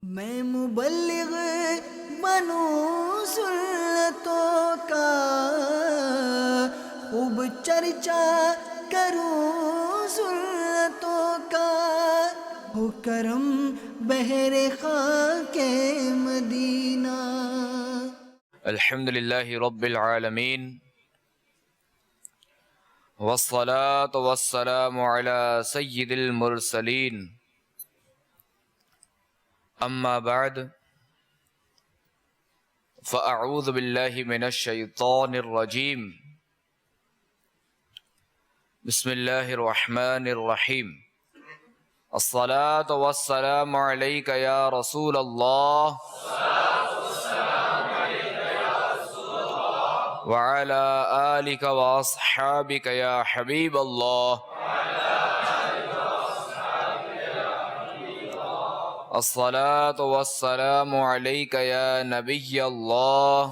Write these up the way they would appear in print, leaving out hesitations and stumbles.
میں مبلغ بنوں سنتوں کا، خوب چرچا کروں سنتوں کا، ہو کرم بہر خاک مدینہ۔ الحمد للہ رب العالمین، والصلاة والسلام علی سید المرسلین، اما بعد فاعوذ باللہ من الشیطان الرجیم، بسم اللہ الرحمن الرحیم۔ الصلاة والسلام علیک یا رسول اللہ وعلى آلك وأصحابك يا حبيب الله۔ الصلاة والسلام عليك يا نبي الله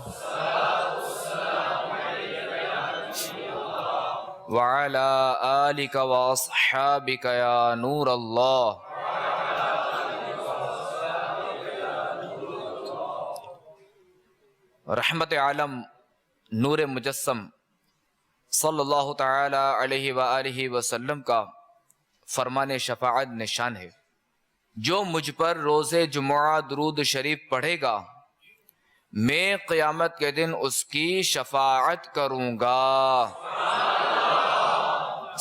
وعلى آلك وأصحابك يا نور الله۔ رحمت عالم نور مجسم صلی اللہ تعالی علیہ وآلہ وسلم کا فرمان شفاعت نشان ہے، جو مجھ پر روز جمعہ درود شریف پڑھے گا میں قیامت کے دن اس کی شفاعت کروں گا۔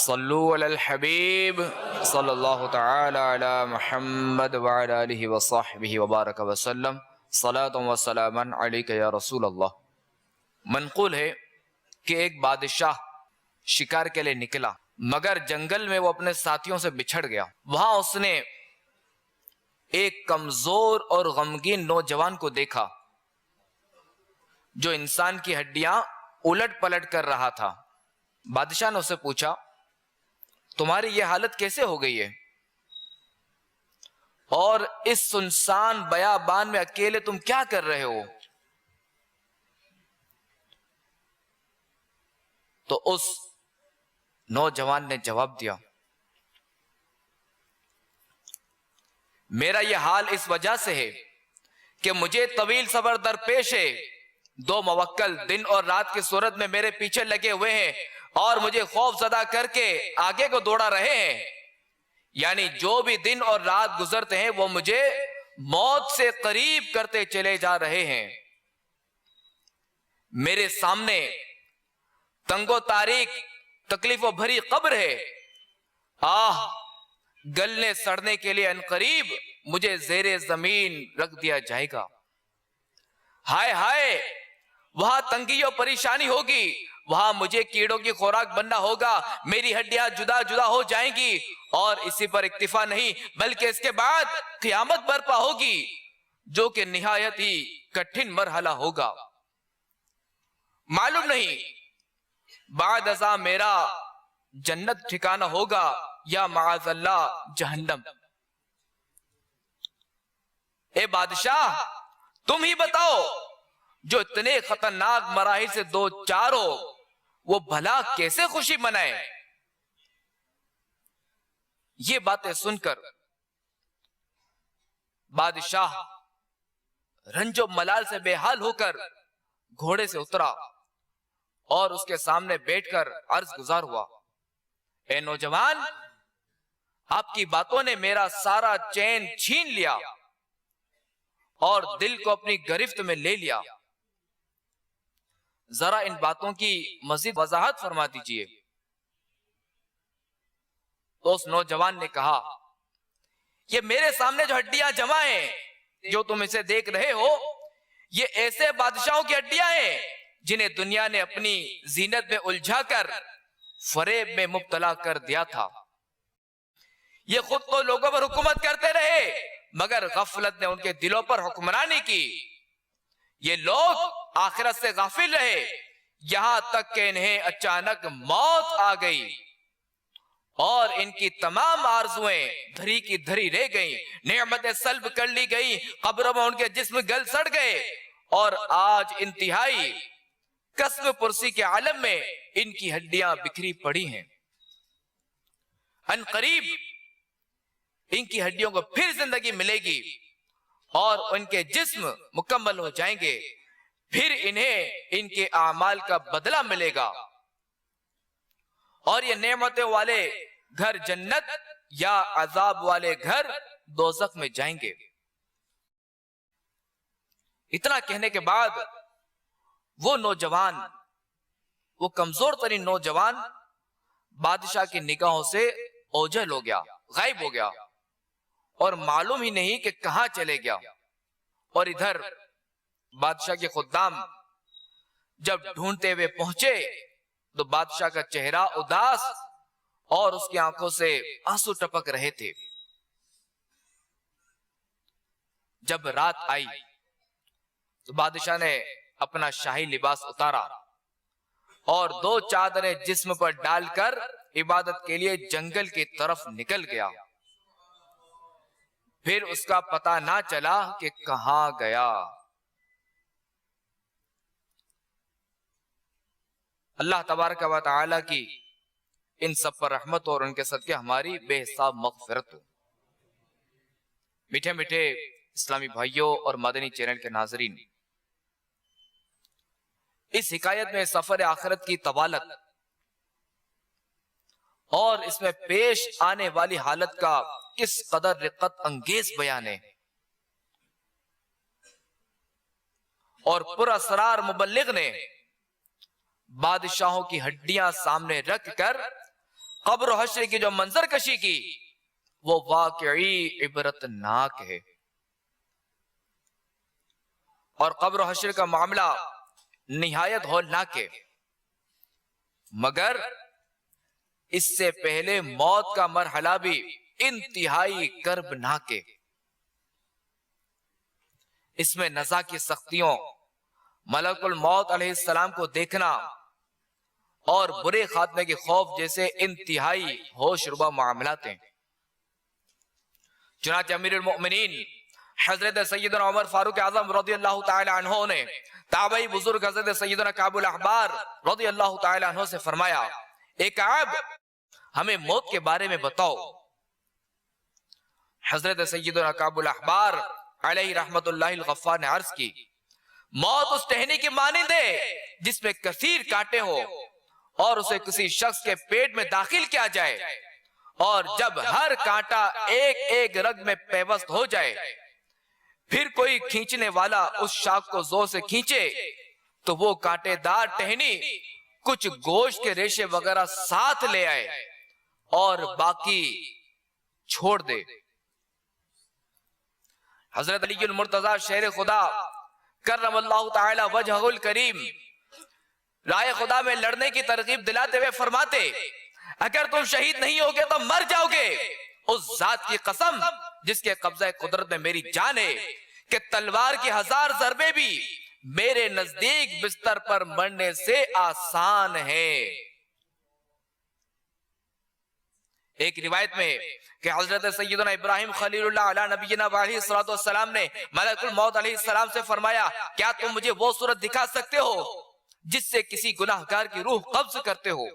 صلو علی الحبیب صلی اللہ تعالی علی محمد وعلی آلہ وصحبہ وبارک وسلم، صلاۃ و سلاما علیک یا رسول اللہ۔ منقول ہے کہ ایک بادشاہ شکار کے لیے نکلا، مگر جنگل میں وہ اپنے ساتھیوں سے بچھڑ گیا۔ وہاں اس نے ایک کمزور اور غمگین نوجوان کو دیکھا جو انسان کی ہڈیاں الٹ پلٹ کر رہا تھا۔ بادشاہ نے اسے پوچھا، تمہاری یہ حالت کیسے ہو گئی ہے اور اس سنسان بیابان میں اکیلے تم کیا کر رہے ہو؟ تو اس نوجوان نے جواب دیا، میرا یہ حال اس وجہ سے ہے کہ مجھے طویل سفر درپیش ہے، دو موکل دن اور رات کی صورت میں میرے پیچھے لگے ہوئے ہیں اور مجھے خوف زدہ کر کے آگے کو دوڑا رہے ہیں، یعنی جو بھی دن اور رات گزرتے ہیں وہ مجھے موت سے قریب کرتے چلے جا رہے ہیں۔ میرے سامنے تنگ و تاریک تکلیف و بھری قبر ہے، گلنے سڑنے کے لیے عنقریب مجھے زیر زمین رکھ دیا جائے گا۔ ہائے ہائے، وہاں تنگی و پریشانی ہوگی، وہاں مجھے کیڑوں کی خوراک بننا ہوگا، میری ہڈیاں جدا جدا ہو جائیں گی، اور اسی پر اکتفا نہیں بلکہ اس کے بعد قیامت برپا ہوگی جو کہ نہایت ہی کٹھن مرحلہ ہوگا۔ معلوم نہیں بعد ازاں میرا جنت ٹھکانہ ہوگا یا معاذ اللہ جہنم۔ اے بادشاہ، تم ہی بتاؤ، جو اتنے خطرناک مراحل سے دو چار ہو وہ بھلا کیسے خوشی منائے؟ یہ باتیں سن کر بادشاہ رنج و ملال سے بے حال ہو کر گھوڑے سے اترا اور اس کے سامنے بیٹھ کر عرض گزار ہوا، اے نوجوان، آپ کی باتوں نے میرا سارا چین چھین لیا اور دل کو اپنی گرفت میں لے لیا، ذرا ان باتوں کی مزید وضاحت فرما دیجئے۔ تو اس نوجوان نے کہا، یہ میرے سامنے جو ہڈیاں جمع ہیں جو تم اسے دیکھ رہے ہو، یہ ایسے بادشاہوں کی ہڈیاں ہیں جنہیں دنیا نے اپنی زینت میں الجھا کر فریب میں مبتلا کر دیا تھا۔ یہ خود تو لوگوں پر حکومت کرتے رہے مگر غفلت نے ان کے دلوں پر حکمرانی کی۔ یہ لوگ آخرت سے غافل رہے یہاں تک کہ انہیں اچانک موت آ گئی اور ان کی تمام آرزویں دھری کی دھری رہ گئیں، نعمتیں سلب کر لی گئی، قبروں میں ان کے جسم گل سڑ گئے، اور آج انتہائی قسم پرسی کے عالم میں ان کی ہڈیاں بکھری پڑی ہیں۔ ان قریب ان کی ہڈیوں کو پھر زندگی ملے گی اور ان کے جسم مکمل ہو جائیں گے، پھر انہیں ان کے اعمال کا بدلہ ملے گا، اور یہ نعمتوں والے گھر جنت یا عذاب والے گھر دوزخ میں جائیں گے۔ اتنا کہنے کے بعد وہ نوجوان، وہ کمزور ترین نوجوان بادشاہ کی نگاہوں سے اوجھل ہو گیا، غائب ہو گیا، اور معلوم ہی نہیں کہ کہاں چلے گیا۔ اور ادھر بادشاہ کے خدام جب ڈھونڈتے ہوئے پہنچے تو بادشاہ کا چہرہ اداس اور اس کی آنکھوں سے آنسو ٹپک رہے تھے۔ جب رات آئی تو بادشاہ نے اپنا شاہی لباس اتارا اور 2 چادریں جسم پر ڈال کر عبادت کے لیے جنگل کی طرف نکل گیا۔ پھر اس کا پتہ نہ چلا کہ کہاں گیا۔ اللہ تبارک و تعالی کی ان سب پر رحمت اور ان کے صدقے ہماری بے حساب مغفرت ہو۔ میٹھے میٹھے اسلامی بھائیوں اور مدنی چینل کے ناظرین، اس حکایت میں سفر آخرت کی طوالت اور اس میں پیش آنے والی حالت کا کس قدر رقت انگیز بیان ہے، اور پراسرار مبلغ نے بادشاہوں کی ہڈیاں سامنے رکھ کر قبر و حشر کی جو منظر کشی کی وہ واقعی عبرتناک ہے۔ اور قبر و حشر کا معاملہ نہایت ہولناک ہے، مگر اس سے پہلے موت کا مرحلہ بھی انتہائی کربناک ہے۔ اس میں نزا کی سختیوں، ملک الموت علیہ السلام کو دیکھنا اور برے خاتمے کے خوف جیسے انتہائی ہوش ربا معاملات ہیں۔ چنانچہ امیر المؤمنین حضرت سیدنا عمر فاروق اعظم رضی اللہ تعالی عنہ نے تابعی بزرگ حضرت سیدنا کعب الاحبار رضی اللہ تعالی عنہ سے فرمایا، اے کعب، ہمیں موت کے بارے میں بتاؤ۔ حضرت سیدنا کعب الاحبار علیہ رحمت اللہ الغفار نے عرض کی، موت اس ٹہنی کی مانند ہے جس میں کثیر کانٹے ہو اور اسے کسی شخص کے پیٹ میں داخل کیا جائے، اور جب ہر کانٹا ایک ایک رگ میں پیوست ہو جائے، پھر کوئی کھینچنے والا اس شاخ کو زور سے کھینچے تو وہ کانٹے دار ٹہنی کچھ گوشت کے ریشے وغیرہ ساتھ لے آئے اور باقی چھوڑ دے۔ حضرت علی المرتضی شیر خدا کرم اللہ تعالی وجہہ الکریم رائے خدا میں لڑنے کی ترغیب دلاتے ہوئے فرماتے، اگر تم شہید نہیں ہوگے تو مر جاؤ گے، اس ذات کی قسم جس کے قبضہ قدرت میں میری جان ہے کہ تلوار کی 1000 ضربے بھی میرے نزدیک بستر پر مرنے سے آسان ہے۔ ایک روایت میں کہ حضرت سیدنا ابراہیم خلیل اللہ علیہ نبینا علیہ السلام نے ملک الموت علیہ السلام سے فرمایا، کیا تم مجھے وہ صورت دکھا سکتے ہو جس سے کسی گناہگار کی روح قبض کرتے ہو؟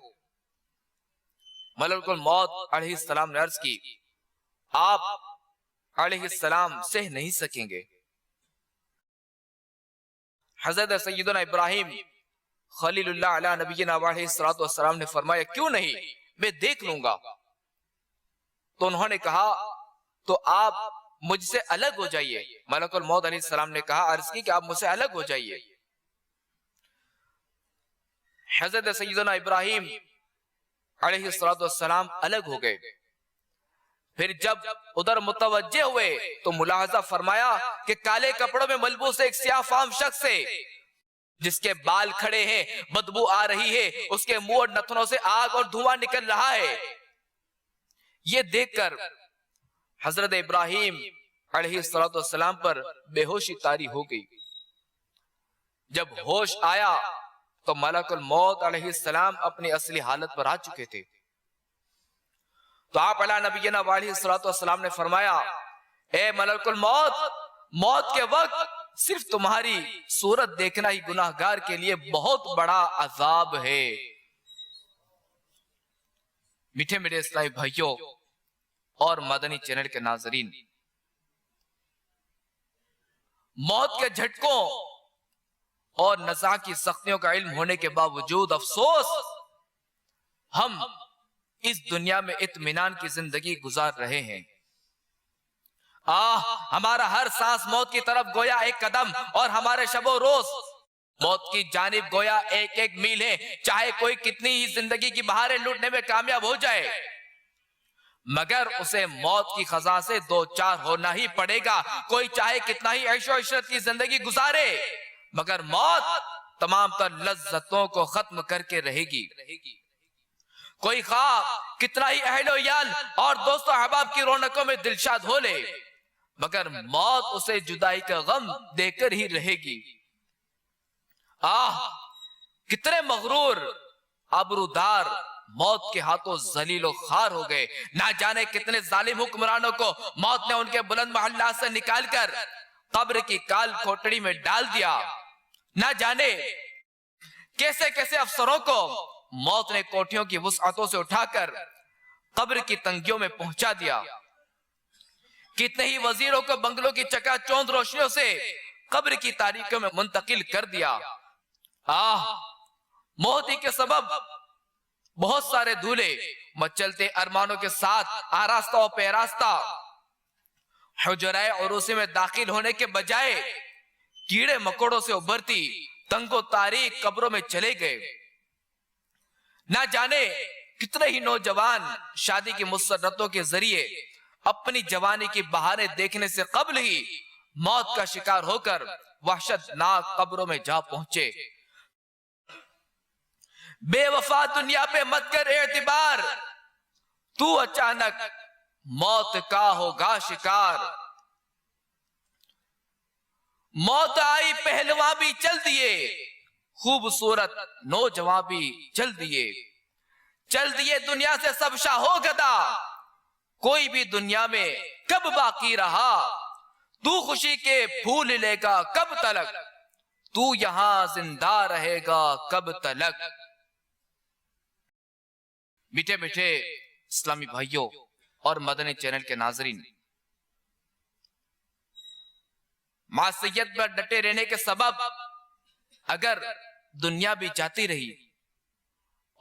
ملک الموت علیہ السلام نے عرض کی، آپ علیہ السلام سہ نہیں سکیں گے۔ حضرت سیدنا ابراہیم خلیل اللہ علیہ نبینا علیہ السلام نے فرمایا، کیوں نہیں، میں دیکھ لوں گا۔ تو انہوں نے کہا، تو آپ مجھ سے الگ ہو جائیے۔ ملک الموت علیہ السلام نے کہا، عرض کی کہ آپ مجھ سے الگ ہو جائیے۔ حضرت سیدنا ابراہیم علیہ السلام الگ ہو گئے۔ پھر جب ادھر متوجہ ہوئے تو ملاحظہ فرمایا کہ کالے کپڑوں میں ملبوس ایک سیاہ فام شخص ہے جس کے بال کھڑے ہیں، بدبو آ رہی ہے، اس کے منہ اور نتنوں سے آگ اور دھواں نکل رہا ہے۔ یہ دیکھ کر حضرت ابراہیم علیہ السلام پر بے ہوشی طاری ہو گئی۔ جب ہوش آیا تو ملک الموت علیہ السلام اپنی اصلی حالت پر آ چکے تھے۔ تو آپ علیہ نبینا علیہ السلام نے فرمایا، اے ملک الموت، موت کے وقت صرف تمہاری صورت دیکھنا ہی گناہگار کے لیے بہت بڑا عذاب ہے۔ میٹھے میٹھے اسلامی بھائیوں اور مدنی چینل کے ناظرین، موت کے جھٹکوں اور نزع کی سختیوں کا علم ہونے کے باوجود افسوس ہم اس دنیا میں اطمینان کی زندگی گزار رہے ہیں۔ ہمارا ہر سانس موت کی طرف گویا ایک قدم، اور ہمارے شب و روز موت کی جانب گویا ایک ایک میل ہے۔ چاہے کوئی کتنی ہی زندگی کی بہاریں لوٹنے میں کامیاب ہو جائے، مگر اسے موت کی خزاں سے دو چار ہونا ہی پڑے گا۔ کوئی چاہے کتنا ہی عیش و عشرت کی زندگی گزارے، مگر موت تمام تر لذتوں کو ختم کر کے رہے گی۔ کوئی خواہ کتنا ہی اہل و عیال اور دوست و احباب کی رونقوں میں دلشاد ہو لے، مگر موت اسے جدائی کا غم دے کر ہی رہے گی۔ کتنے مغرور ابرودار موت کے ہاتھوں ذلیل و خوار ہو گئے۔ نہ جانے کتنے ظالم حکمرانوں کو موت نے ان کے بلند محلات سے نکال کر قبر کی کال کھوٹڑی میں ڈال دیا۔ نہ جانے کیسے کیسے افسروں کو موت نے کوٹھیوں کی وسعتوں سے اٹھا کر قبر کی تنگیوں میں پہنچا دیا۔ کتنے ہی وزیروں کو بنگلوں کی چکا چوند روشنیوں سے قبر کی تاریکیوں میں منتقل کر دیا۔ موت ہی کے سبب بہت سارے دولے مچلتے ارمانوں کے ساتھ آراستہ و پیراستہ حجرائے عروسی میں داخل ہونے کے بجائے کیڑے مکوڑوں سے ابھرتی تنگ و تاریک قبروں میں چلے گئے۔ نہ جانے کتنے ہی نوجوان شادی کی مسرتوں کے ذریعے اپنی جوانی کی بہاریں دیکھنے سے قبل ہی موت کا شکار ہو کر وحشت ناک قبروں میں جا پہنچے۔ بے وفا دنیا پہ مت کر اعتبار، تو اچانک موت کا ہوگا شکار۔ موت آئی پہلواں بھی چل دیے، خوبصورت نوجوان بھی چل دیے دنیا سے سب شاہو گدا۔ کوئی بھی دنیا میں کب باقی رہا، تو خوشی کے پھول لے گا کب تلک، تو یہاں زندہ رہے گا کب تلک۔ میٹھے میٹھے اسلامی بھائیوں اور مدنی چینل کے ناظرین، معصیت پر ڈٹے رہنے کے سبب اگر دنیا بھی جاتی رہی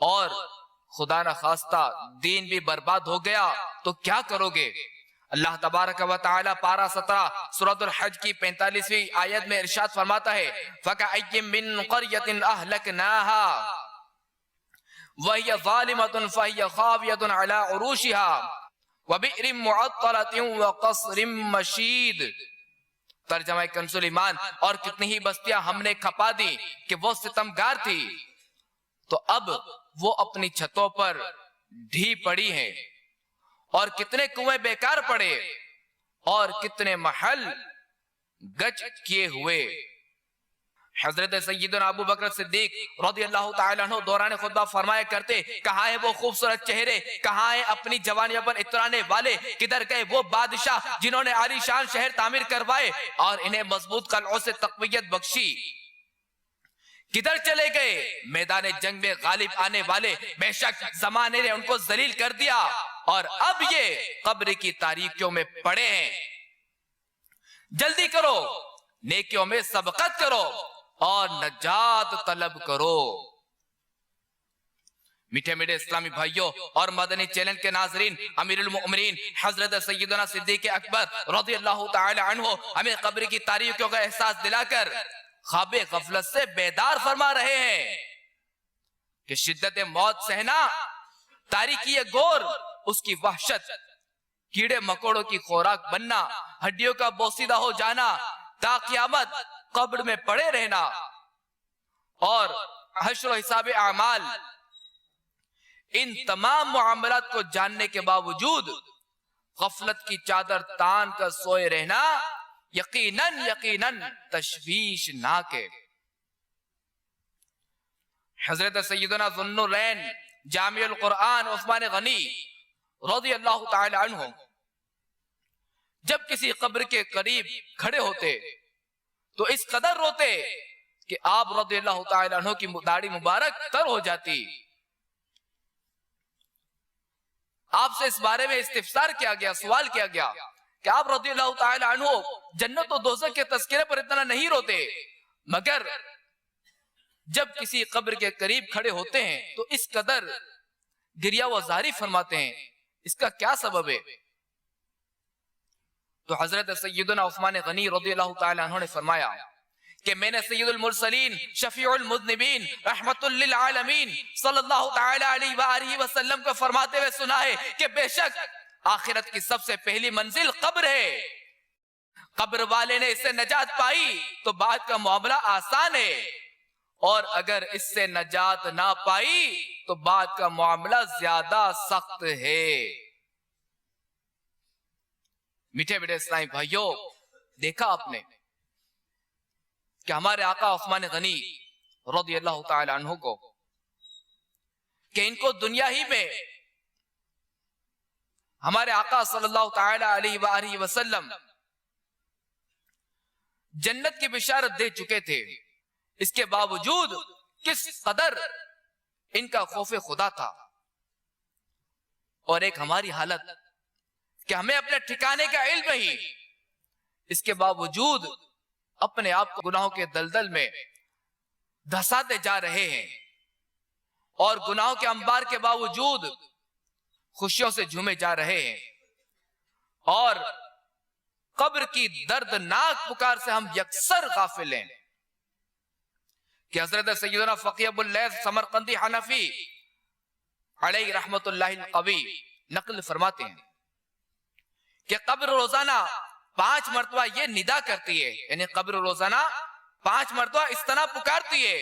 اور خدا نہ خواستہ دین بھی برباد ہو گیا تو کیا کرو گے؟ اللہ تبارک و تعالی پارہ 17 سورۃ الحج کی 45ویں آیت میں ارشاد فرماتا ہے فَكَأَيٍّ مِّن قَرْيَةٍ أَهْلَكْنَاهَا وَهِيَ ظَالِمَةٌ فَهِيَ خَاوِيَةٌ عَلَىٰ عُرُوشِهَا وَبِئْرٍ مُّعَطَّلَةٍ وَقَصْرٍ مَّشِيدٍ۔ ترجمہ کنز ایمان، اور کتنی ہی بستیاں ہم نے کھپا دی کہ وہ ستمگار تھی، تو اب وہ اپنی چھتوں پر ڈھی پڑی ہیں، اور کتنے کنویں بیکار پڑے اور کتنے محل گچ کیے ہوئے۔ حضرت سیدنا ابو بکر صدیق رضی اللہ تعالیٰ عنہ دوران خطبہ فرمایا کرتے، کہاں ہیں وہ خوبصورت چہرے، کہاں ہیں اپنی جوانیوں پر اترانے والے، کدھر گئے وہ بادشاہ جنہوں نے عالی شان شہر تعمیر کروائے اور انہیں مضبوط قلعوں سے تقویت بخشی، کدھر چلے گئے میدان جنگ میں غالب آنے والے؟ بے شک زمانے نے ان کو ذلیل کر دیا اور اب یہ قبر کی تاریکیوں میں پڑے ہیں۔ جلدی کرو، نیکیوں میں سبقت کرو اور نجات طلب کرو۔ میٹھے میٹھے اسلامی بھائیوں اور مدنی چینل کے ناظرین، امیر المؤمنین حضرت سیدنا صدیق اکبر رضی اللہ تعالی عنہ ہمیں قبر کی تاریکیوں کا احساس دلا کر خواب غفلت سے بیدار فرما رہے ہیں کہ شدت موت سہنا، تاریکی گور، اس کی وحشت، کیڑے مکوڑوں کی خوراک بننا، ہڈیوں کا بوسیدہ ہو جانا، تا قیامت قبر میں پڑے رہنا اور حشر و حساب اعمال، ان تمام معاملات کو جاننے کے باوجود غفلت کی چادر تان کر سوئے رہنا یقیناً تشویشناک ہے۔ حضرت سیدنا ذو النورین جامع القرآن عثمان غنی رضی اللہ تعالی عنہ جب کسی قبر کے قریب کھڑے ہوتے تو اس قدر روتے کہ آپ رضی اللہ تعالی عنہ کی داڑھی مبارک تر ہو جاتی۔ آپ سے اس بارے میں استفسار کیا گیا، سوال کیا گیا کہ آپ رضی اللہ تعالی عنہ جنت و دوزخ کے تذکرے پر اتنا نہیں روتے، مگر جب کسی قبر کے قریب کھڑے ہوتے ہیں تو اس قدر گریہ وزاری فرماتے ہیں. اس کا کیا سبب ہے؟ تو حضرت سیدنا عثمان غنی رضی اللہ تعالی عنہ نے فرمایا کہ میں نے سید المرسلین شفیع المذنبین رحمت للعالمین صلی اللہ تعالی علیہ وآلہ وسلم کو فرماتے ہوئے سنا ہے کہ بے شک آخرت کی سب سے پہلی منزل قبر ہے. قبر والے نے اس سے نجات پائی تو بعد کا معاملہ آسان ہے، اور اگر اس سے نجات نہ پائی تو بعد کا معاملہ زیادہ سخت ہے. میٹھے بیٹے اسلامی بھائیوں، دیکھا آپ نے کہ ہمارے آقا عثمان غنی رضی اللہ تعالی عنہ کو کہ ان کو دنیا ہی میں ہمارے آقا صلی اللہ تعالی علیہ وآلہ وسلم جنت کی بشارت دے چکے تھے، اس کے باوجود کس قدر ان کا خوف خدا تھا. اور ایک ہماری حالت کہ ہمیں اپنے ٹھکانے کا علم ہی، اس کے باوجود اپنے آپ کو گناہوں کے دلدل میں دھساتے جا رہے ہیں، اور گناہوں کے انبار کے باوجود خوشیوں سے جھومے جا رہے ہیں، اور قبر کی دردناک پکار سے ہم یکسر غافل ہیں. کہ حضرت سیدنا فقی ابو اللیث سمرقندی حنفی علیہ رحمت اللہ القوی نقل فرماتے ہیں کہ قبر روزانہ 5 مرتبہ یہ ندا کرتی ہے، یعنی قبر روزانہ 5 مرتبہ اس طرح پکارتی ہے،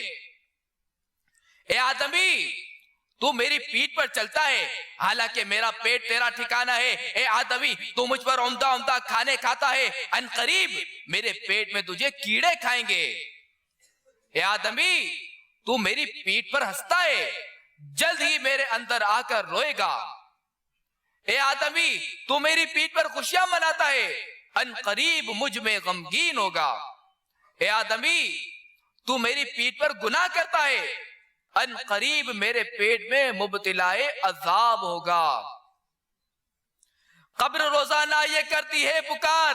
اے آدمی تو میری پیٹھ پر چلتا ہے حالانکہ میرا پیٹ تیرا ٹھکانہ ہے. اے آدمی تو مجھ پر عمدہ عمدہ کھانے کھاتا ہے، ان قریب میرے پیٹ میں تجھے کیڑے کھائیں گے. اے آدمی تو میری پیٹھ پر ہنستا ہے، جلد ہی میرے اندر آ کر روئے گا. اے آدمی تو میری پیٹھ پر خوشیاں مناتا ہے، ان قریب مجھ میں غمگین ہوگا. اے آدمی تو میری پیٹھ پر گناہ کرتا ہے، ان قریب میرے پیٹ میں مبتلا عذاب ہوگا. قبر روزانہ یہ کرتی ہے پکار،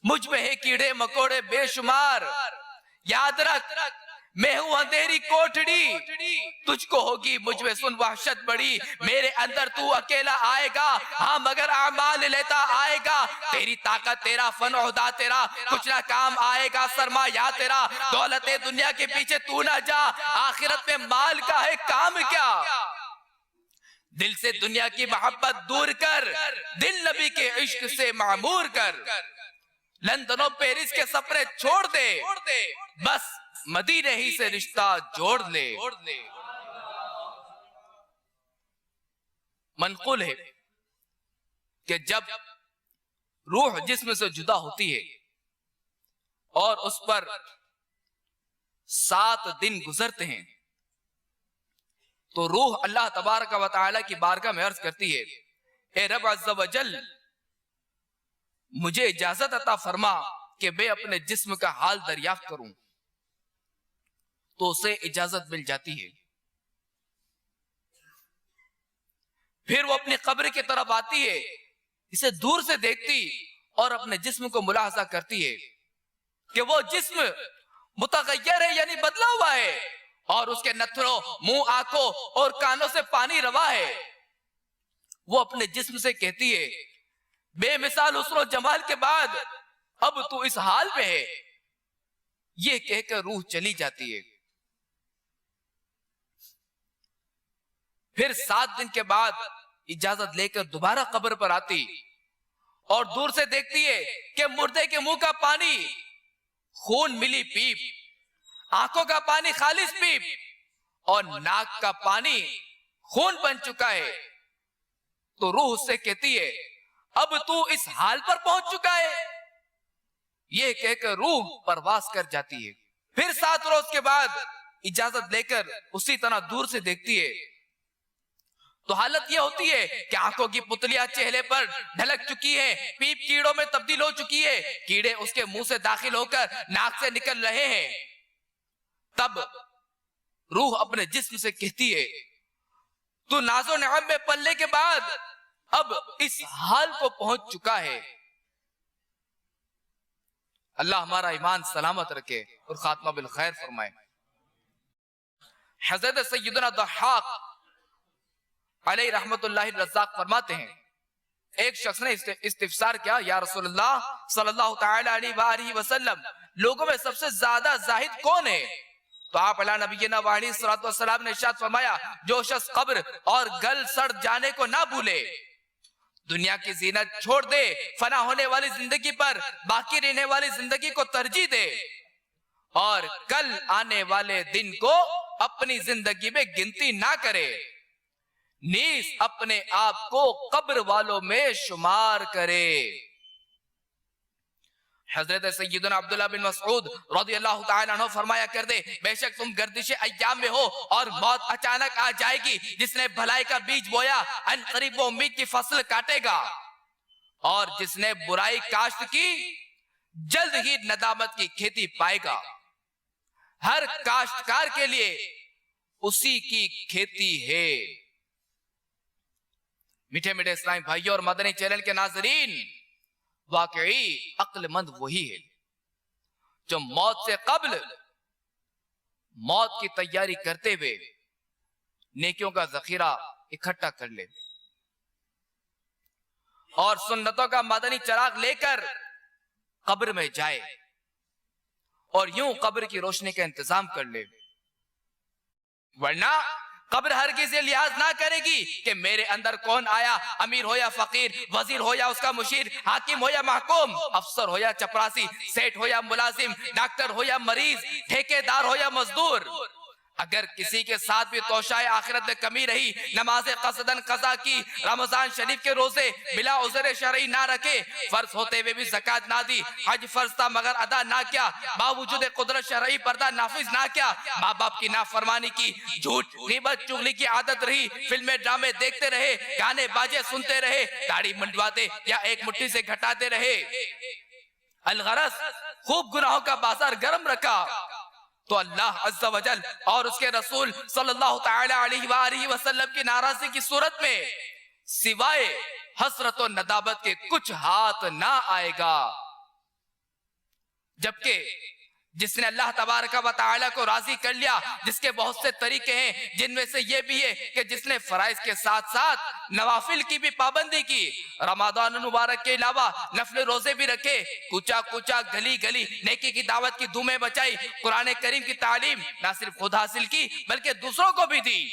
مجھ میں ہے کیڑے مکوڑے بے شمار. یاد رکھ میں ہوں اندھیری کوٹڑی، تجھ کو ہوگی مجھ میں سن وحشت بڑی. میرے اندر تو اکیلا آئے گا، ہاں مگر اعمال لیتا آئے گا. تیری طاقت تیرا فن عہدہ تیرا کچھ نہ کام آئے گا. سرمایہ تیرا دولت دنیا کے پیچھے تو نہ جا، آخرت میں مال کا ہے کام کیا. دل سے دنیا کی محبت دور کر، دل نبی کے عشق سے معمور کر. لندن و پیرس کے سفرے چھوڑ دے، بس مدینے ہی سے رشتہ جوڑ لے. منقول ہے کہ جب روح جسم سے جدا ہوتی ہے اور اس پر 7 دن گزرتے ہیں تو روح اللہ تبارک و تعالی کی بارگاہ میں عرض کرتی ہے، اے رب عز و جل مجھے اجازت عطا فرما کہ میں اپنے جسم کا حال دریافت کروں. تو اسے اجازت مل جاتی ہے. پھر وہ اپنی قبر کی طرف آتی ہے، اسے دور سے دیکھتی اور اپنے جسم کو ملاحظہ کرتی ہے کہ وہ جسم متغیر ہے، یعنی بدلا ہوا ہے، اور اس کے نتھروں، منہ، آنکھوں اور کانوں سے پانی روا ہے. وہ اپنے جسم سے کہتی ہے، بے مثال حسن و جمال کے بعد اب تو اس حال میں ہے. یہ کہہ کر روح چلی جاتی ہے. پھر 7 دن کے بعد اجازت لے کر دوبارہ قبر پر آتی اور دور سے دیکھتی ہے کہ مردے کے منہ کا پانی خون ملی پیپ، آنکھوں کا پانی خالص پیپ، اور ناک کا پانی خون بن چکا ہے. تو روح اس سے کہتی ہے، اب تو اس حال پر پہنچ چکا ہے. یہ کہہ کر روح پرواز کر جاتی ہے. پھر 7 روز کے بعد اجازت لے کر اسی طرح دور سے دیکھتی ہے تو حالت یہ ہوتی ہے کہ آنکھوں کی پتلیاں چہرے پر ڈھلک چکی ہے، پیپ کیڑوں میں تبدیل ہو چکی ہے، کیڑے اس کے منہ سے داخل ہو کر ناک سے نکل رہے ہیں. تب روح اپنے جسم سے کہتی ہے، تو ناز و نعم میں پلنے کے بعد اب اس حال کو پہنچ چکا ہے. اللہ ہمارا ایمان سلامت رکھے اور خاتمہ بالخیر فرمائے۔ حضرت سیدنا ضحاک علیہ رحمت اللہ الرزاق فرماتے ہیں ایک شخص نے استفسار کیا، یا رسول اللہ صلی اللہ تعالی علیہ وآلہ وسلم لوگوں میں سب سے زیادہ زاہد کون ہے؟ تو آپ علیہ نبینا علیہ السلام نے ارشاد فرمایا، جو شخص قبر اور گل سڑ جانے کو نہ بھولے، دنیا کی زینت چھوڑ دے، فنا ہونے والی زندگی پر باقی رہنے والی زندگی کو ترجیح دے، اور کل آنے والے دن کو اپنی زندگی میں گنتی نہ کرے، نیز اپنے آپ کو قبر والوں میں شمار کرے۔ حضرت سیدنا عبداللہ بن مسعود رضی اللہ تعالیٰ عنہ فرمایا کر دے، بے شک تم گردش ایام میں ہو اور موت اچانک آ جائے گی، جس نے بھلائی کا بیج بویا ان قریب وہ امید کی فصل کاٹے گا، اور جس نے برائی کاشت کی جلد ہی ندامت کی کھیتی پائے گا۔ ہر کاشتکار کے لیے اسی کی کھیتی ہے۔ میٹھے میٹھے اسلامی بھائیوں اور مدنی چینل کے ناظرین، واقعی عقل مند وہی ہے جو موت سے قبل موت کی تیاری کرتے ہوئے نیکیوں کا ذخیرہ اکٹھا کر لے اور سنتوں کا مدنی چراغ لے کر قبر میں جائے اور یوں قبر کی روشنی کا انتظام کر لے، ورنہ قبر ہرگز یہ لحاظ نہ کرے گی کہ میرے اندر کون آیا، امیر ہو یا فقیر، وزیر ہو یا اس کا مشیر، حاکم ہو یا محکوم، افسر ہو یا چپراسی، سیٹ ہو یا ملازم، ڈاکٹر ہو یا مریض، ٹھیکیدار ہو یا مزدور۔ اگر کسی کے ساتھ بھی توشائے آخرت میں کمی رہی، نماز قصدن قضا کی، رمضان شریف کے روزے بلا عذر شرعی نہ رکھے، فرض ہوتے ہوئے بھی زکاة نہ دی، حج فرض تھا مگر ادا نہ کیا، باوجود قدرت شرعی پردہ نافذ نہ کیا، ماں باپ کی نافرمانی کی، جھوٹ غیبت چغلی کی عادت رہی، فلمیں ڈرامے دیکھتے رہے، گانے باجے سنتے رہے، داڑھی منڈواتے یا ایک مٹھی سے گھٹاتے رہے، الغرض خوب گناہوں کا بازار گرم رکھا، تو اللہ عز و جل اور اس کے رسول صلی اللہ تعالی علیہ وآلہ وسلم کی ناراضی کی صورت میں سوائے حسرت و ندامت کے کچھ ہاتھ نہ آئے گا۔ جبکہ جس نے اللہ تبارک و تعالی کو راضی کر لیا، جس کے بہت سے طریقے ہیں، جن میں سے یہ بھی ہے کہ جس نے فرائض کے ساتھ ساتھ نوافل کی بھی پابندی کی، رمضان مبارک کے علاوہ نفل روزے بھی رکھے، کوچا کوچا گلی گلی نیکی کی دعوت کی دھومیں بچائی، قرآن کریم کی تعلیم نہ صرف خود حاصل کی بلکہ دوسروں کو بھی دی،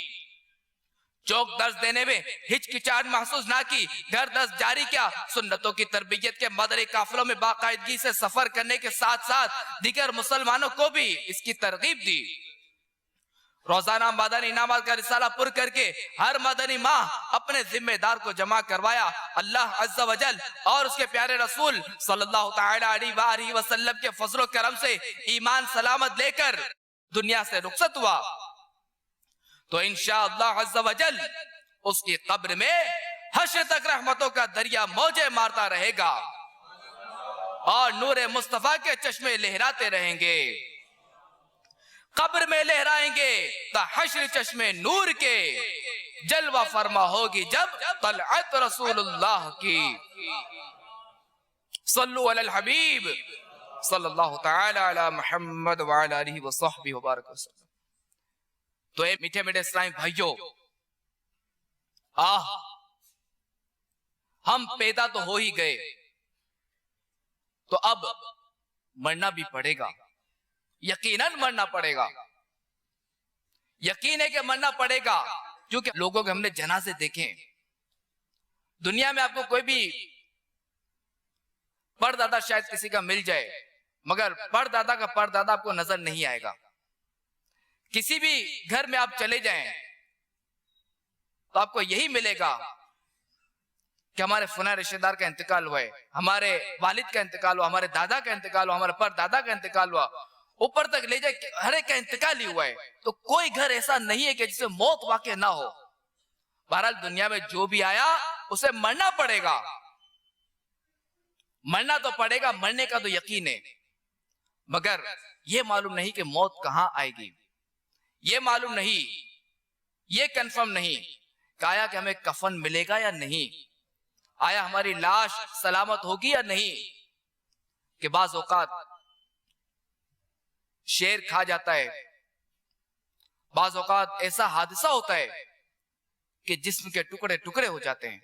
چوک درس دینے میں ہچکچاہٹ محسوس نہ کی، گھر درس جاری کیا، سنتوں کی تربیت کے مدنی قافلوں میں باقاعدگی سے سفر کرنے کے ساتھ ساتھ دیگر مسلمانوں کو بھی اس کی ترغیب دی، روزانہ مدنی انعامات کا رسالہ پر کر کے ہر مدنی ماہ اپنے ذمہ دار کو جمع کروایا، اللہ عز و جل اور اس کے پیارے رسول صلی اللہ تعالی علیہ وآلہ وسلم کے فضل و کرم سے ایمان سلامت لے کر دنیا سے رخصت ہوا، تو انشاءاللہ عز و جل اس کی قبر میں حشر تک رحمتوں کا دریا موجے مارتا رہے گا اور نور مصطفیٰ کے چشمے لہراتے رہیں گے، قبر میں لہرائیں گے تا حشر چشمے نور کے، جلوہ فرما ہوگی جب طلعت رسول اللہ کی۔ صلو علی الحبیب صلی اللہ تعالی علی محمد وعلی آلہ وصحبہ وبارک وسلم۔ تو اے میٹھے میٹھے اسلامی بھائیوں، ہم پیدا تو ہو ہی گئے، تو اب مرنا بھی پڑے گا، یقیناً مرنا پڑے گا، یقین ہے کہ مرنا پڑے گا، کیونکہ لوگوں کے ہم نے جنازے دیکھیں، دنیا میں آپ کو کوئی بھی پردادا شاید کسی کا مل جائے، مگر پردادا کا پردادا آپ کو نظر نہیں آئے گا۔ کسی بھی گھر میں آپ چلے جائیں تو آپ کو یہی ملے گا کہ ہمارے فلاں رشتہ دار کا انتقال ہوا ہے، ہمارے والد کا انتقال ہوا، ہمارے دادا کا انتقال ہوا، ہمارے پردادا کا انتقال ہوا، اوپر تک لے جائے ہر ایک کا انتقال ہی ہوا ہے، تو کوئی گھر ایسا نہیں ہے کہ جسے موت واقع نہ ہو۔ بہرحال دنیا میں جو بھی آیا اسے مرنا پڑے گا، مرنا تو پڑے گا، مرنے کا تو یقین ہے، مگر یہ معلوم نہیں کہ موت کہاں آئے گی، یہ معلوم نہیں، یہ کنفرم نہیں کہ آیا کہ ہمیں کفن ملے گا یا نہیں، آیا ہماری لاش سلامت ہوگی یا نہیں، کہ بعض اوقات شیر کھا جاتا ہے، بعض اوقات ایسا حادثہ ہوتا ہے کہ جسم کے ٹکڑے ٹکڑے ہو جاتے ہیں۔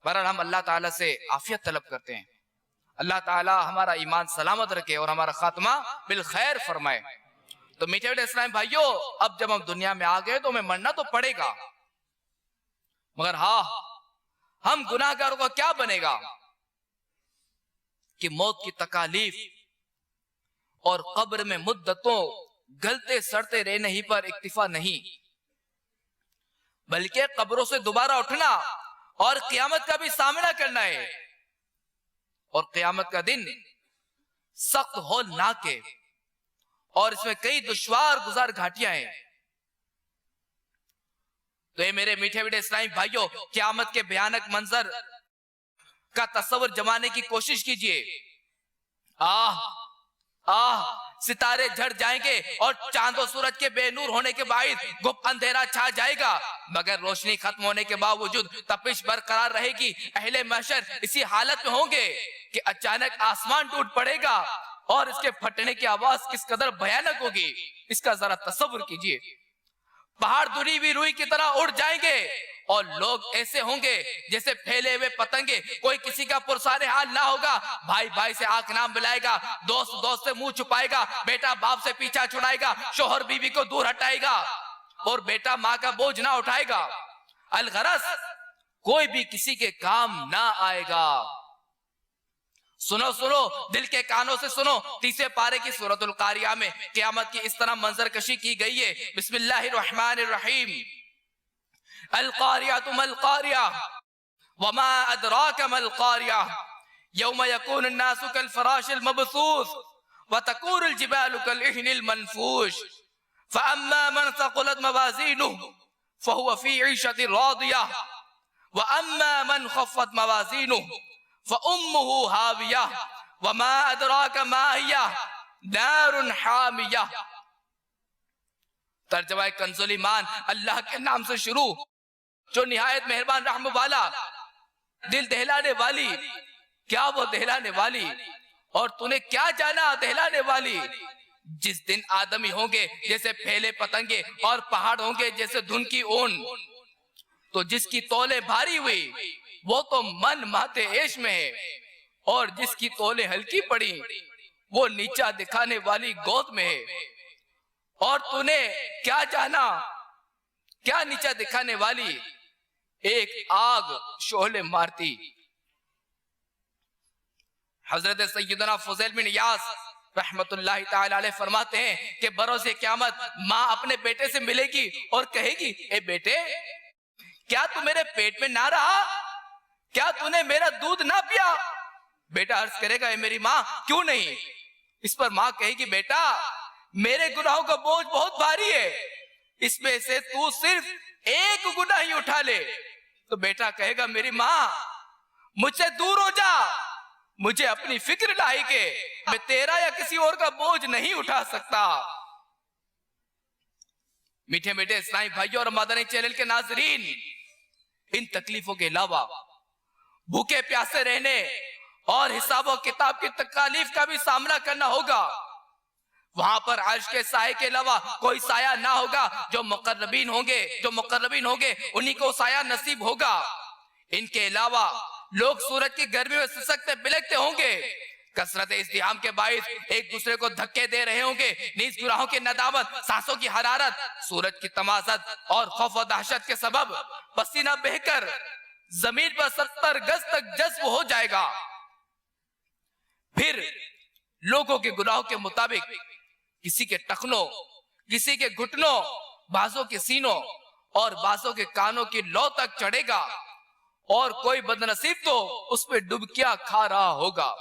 بہرحال ہم اللہ تعالیٰ سے عافیت طلب کرتے ہیں، اللہ تعالیٰ ہمارا ایمان سلامت رکھے اور ہمارا خاتمہ بالخیر فرمائے۔ تو میٹھے میٹھے اسلام بھائیوں، اب جب ہم دنیا میں آ گئے تو ہمیں مرنا تو پڑے گا، مگر ہاں ہم گناہگاروں کا کیا بنے گا کہ موت کی تکالیف اور قبر میں مدتوں گلتے سڑتے رہنے ہی پر اکتفا نہیں، بلکہ قبروں سے دوبارہ اٹھنا اور قیامت کا بھی سامنا کرنا ہے۔ اور قیامت کا دن سخت ہولناک ہے اور اس میں کئی دشوار گزار گھاٹیاں ہیں۔ تو اے میرے میٹھے میٹھے اسلامی بھائیوں، قیامت کے بھیانک منظر کا تصور جمانے کی کوشش کیجئے۔ ستارے جھڑ جائیں گے اور چاند و سورج کے بے نور ہونے کے باعث گپ اندھیرا چھا جائے گا، مگر روشنی ختم ہونے کے باوجود تپش برقرار رہے گی۔ اہل محشر اسی حالت میں ہوں گے کہ اچانک آسمان ٹوٹ پڑے گا اور اس کے پھٹنے کی آواز کس قدر بھیانک ہوگی، اس کا ذرا تصور کیجئے۔ پہاڑ دھلی ہوئی روئی کی طرح اڑ جائیں گے اور لوگ ایسے ہوں گے جیسے پھیلے ہوئے پتنگے، کوئی کسی کا پرسان حال نہ ہوگا، بھائی بھائی سے آنکھ نام ملائے گا، دوست دوست سے منہ چھپائے گا، بیٹا باپ سے پیچھا چھڑائے گا، شوہر بیوی کو دور ہٹائے گا اور بیٹا ماں کا بوجھ نہ اٹھائے گا۔ الغرض کوئی بھی کسی کے کام نہ آئے گا۔ سنو سنو، دل کے کانوں سے سنو، 30 پارے کی سورۃ القاریہ میں قیامت کی اس طرح منظر کشی کی گئی ہے۔ بسم اللہ الرحمن الرحیم۔ القاریہ ما القاریہ وما ادراک ما القاریہ یوم یکون الناس کالفراش المبثوث وتکون الجبال کالعہن المنفوش فاما من ثقلت موازینہ فهو فی عیشۃ راضیہ واما من خفت موازینہ فَأُمُّهُ هَاوِيَةٌ وَمَا أَدْرَاكَ مَا هِيَهْ نَارٌ حَامِيَةٌ۔ ترجمہ کنز الایمان، اللہ کے نام سے شروع جو نہایت مہربان رحم والا، دل دہلانے والی۔ کیا وہ دہلانے والی؟ اور تو نے کیا جانا دہلانے والی؟ جس دن آدمی ہوں گے جیسے پھیلے پتنگے اور پہاڑ ہوں گے جیسے دھن کی اون، تو جس کی تولے بھاری ہوئی وہ تو من ماتے عیش میں ہے، اور جس کی تولے ہلکی پڑی وہ نیچا دکھانے والی گود میں ہے۔ اور تو نے کیا جانا کیا نیچا دکھانے والی؟ ایک آگ شعلے مارتی۔ حضرت سیدنا فضیل بن عیاض رحمت اللہ تعالی علیہ فرماتے ہیں کہ بروز قیامت ماں اپنے بیٹے سے ملے گی اور کہے گی، اے بیٹے، کیا تو میرے پیٹ میں نہ رہا؟ کیا تو نے میرا دودھ نہ پیا؟ بیٹا عرض کرے گا، اے میری ماں، کیوں نہیں؟ اس پر ماں کہے گی، بیٹا، میرے گناہوں کا بوجھ بہت بھاری ہے، اس میں سے تو صرف ایک گناہ ہی اٹھا لے۔ تو بیٹا کہے گا، میری ماں، مجھ سے دور ہو جا، مجھے اپنی فکر لاحق ہے، میں تیرا یا کسی اور کا بوجھ نہیں اٹھا سکتا۔ میٹھے میٹھے اسلامی بھائیوں اور مدنی چینل کے ناظرین، ان تکلیفوں کے علاوہ بھوکے پیاسے رہنے اور حساب و کتاب کی تکالیف کا بھی سامنا کرنا ہوگا۔ وہاں پر عرش کے سائے کے علاوہ کوئی سایہ نہ ہوگا، جو مقربین ہوں گے انہی کو سایہ نصیب ہوگا۔ ان کے علاوہ لوگ سورج کی گرمی میں سسکتے بلکتے ہوں گے، کثرت ازدحام کے باعث ایک دوسرے کو دھکے دے رہے ہوں گے، نیز گناہوں کی ندامت، سانسوں کی حرارت، سورج کی تمازت اور خوف و دہشت کے سبب پسینہ بہہ کر زمین پر 70 گز تک جذب ہو جائے گا۔ پھر لوگوں کے گناہوں کے مطابق کسی کے ٹخنوں، کسی کے گھٹنوں، بعضوں کے سینوں اور بعضوں کے کانوں کی لو تک چڑھے گا، اور کوئی بدنصیب تو اس پہ ڈبکیاں کھا رہا ہوگا۔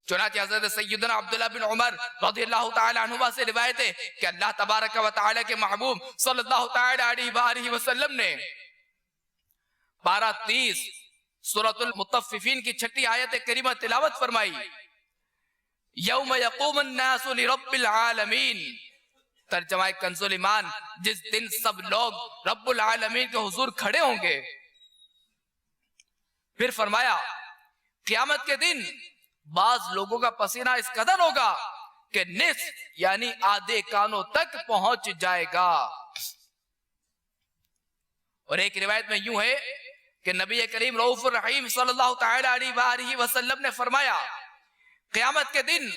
چنانچہ حضرت سیدنا عبداللہ بن عمر رضی اللہ تعالی عنہما سے روایت ہے کہ اللہ تبارک و تعالی کے محبوب صلی اللہ تعالی علیہ وآلہ وسلم نے پارہ 30 سورۃ المطففین کی 6 آیت کریمہ تلاوت فرمائی۔ یوم یقوم الناس لرب العالمین، ترجمہ کنز الایمان، جس دن سب لوگ رب العالمین کے حضور کھڑے ہوں گے۔ پھر فرمایا، قیامت کے دن بعض لوگوں کا پسینہ اس قدر ہوگا کہ نصف یعنی آدھے کانوں تک پہنچ جائے گا. اور ایک روایت میں یوں ہے کہ نبی کریم رؤوف الرحیم صلی اللہ تعالی علیہ وآلہ وسلم نے فرمایا قیامت کے دن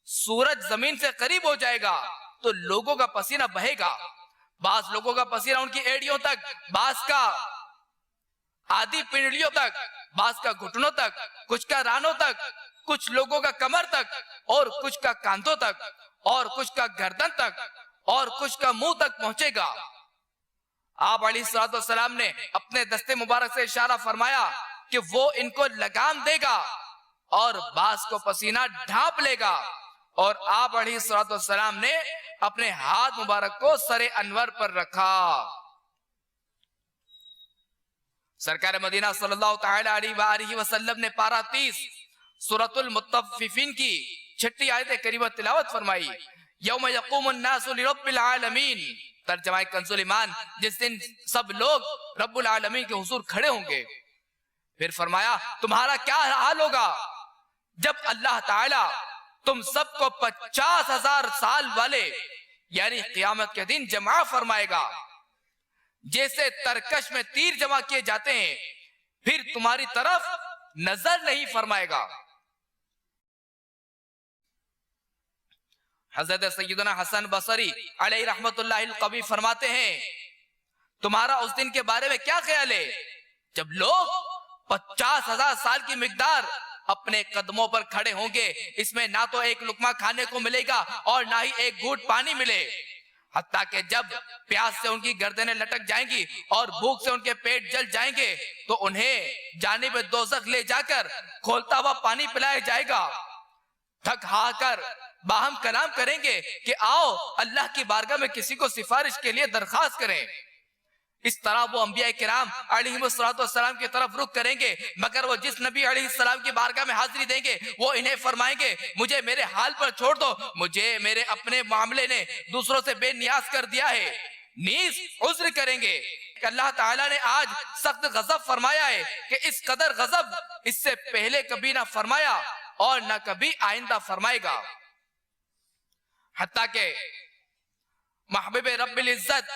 سورج زمین سے قریب ہو جائے گا تو لوگوں کا پسینہ بہے گا. بعض لوگوں کا پسینہ ان کی ایڑیوں تک، بعض کا آدھی پنڈلیوں تک، بعض کا گھٹنوں تک، کچھ کا رانوں تک، کچھ لوگوں کا کمر تک، اور کچھ کا کاندھوں تک، اور کچھ کا گردن تک، اور کچھ کا منہ تک پہنچے گا. آپ علیہ الصلوۃ والسلام نے اپنے دستے مبارک سے اشارہ فرمایا کہ وہ ان کو لگام دے گا اور بعض کو پسینہ ڈھانپ لے گا. اور آپ علیہ الصلوۃ والسلام نے اپنے ہاتھ مبارک کو سر انور پر رکھا. سرکار مدینہ صلی اللہ تعالی علیہ وآلہ وسلم نے پارہ 30 سورۃ المطففین کی 6 آیت کریمہ تلاوت فرمائی. یوم یقوم الناس لرب العالمین، ترجمہ کنز ایمان، جس دن سب لوگ رب العالمین کے حضور کھڑے ہوں گے. پھر فرمایا تمہارا کیا حال ہوگا جب اللہ تعالی تم سب کو 50,000 سال والے یعنی قیامت کے دن جمع فرمائے گا جیسے ترکش میں تیر جمع کیے جاتے ہیں، پھر تمہاری طرف نظر نہیں فرمائے گا. حضرت سیدنا حسن بصری علیہ رحمت اللہ القوی فرماتے ہیں تمہارا اس دن کے بارے میں کیا خیال ہے جب لوگ 50,000 سال کی مقدار اپنے قدموں پر کھڑے ہوں گے، اس میں نہ تو ایک لقمہ کھانے کو ملے گا اور نہ ہی ایک گھونٹ پانی ملے، حتیٰ کہ جب پیاس سے ان کی گردنیں لٹک جائیں گی اور بھوک سے ان کے پیٹ جل جائیں گے تو انہیں جانب دوزخ لے جا کر کھولتا ہوا پانی پلایا جائے گا. تھک ہا کر باہم کلام کریں گے کہ آؤ اللہ کی بارگاہ میں کسی کو سفارش کے لیے درخواست کریں. اس طرح وہ انبیاء کرام علیہ السلام کی طرف رخ کریں گے، مگر وہ جس نبی علیہ السلام کی بارگاہ میں حاضری دیں گے وہ انہیں فرمائیں گے مجھے میرے حال پر چھوڑ دو، مجھے میرے اپنے معاملے نے دوسروں سے بے نیاز کر دیا ہے. نیز عذر کریں گے کہ اللہ تعالیٰ نے آج سخت غضب فرمایا ہے کہ اس قدر غضب اس سے پہلے کبھی نہ فرمایا اور نہ کبھی آئندہ فرمائے گا. حتیٰ کہ محبوب رب العزت،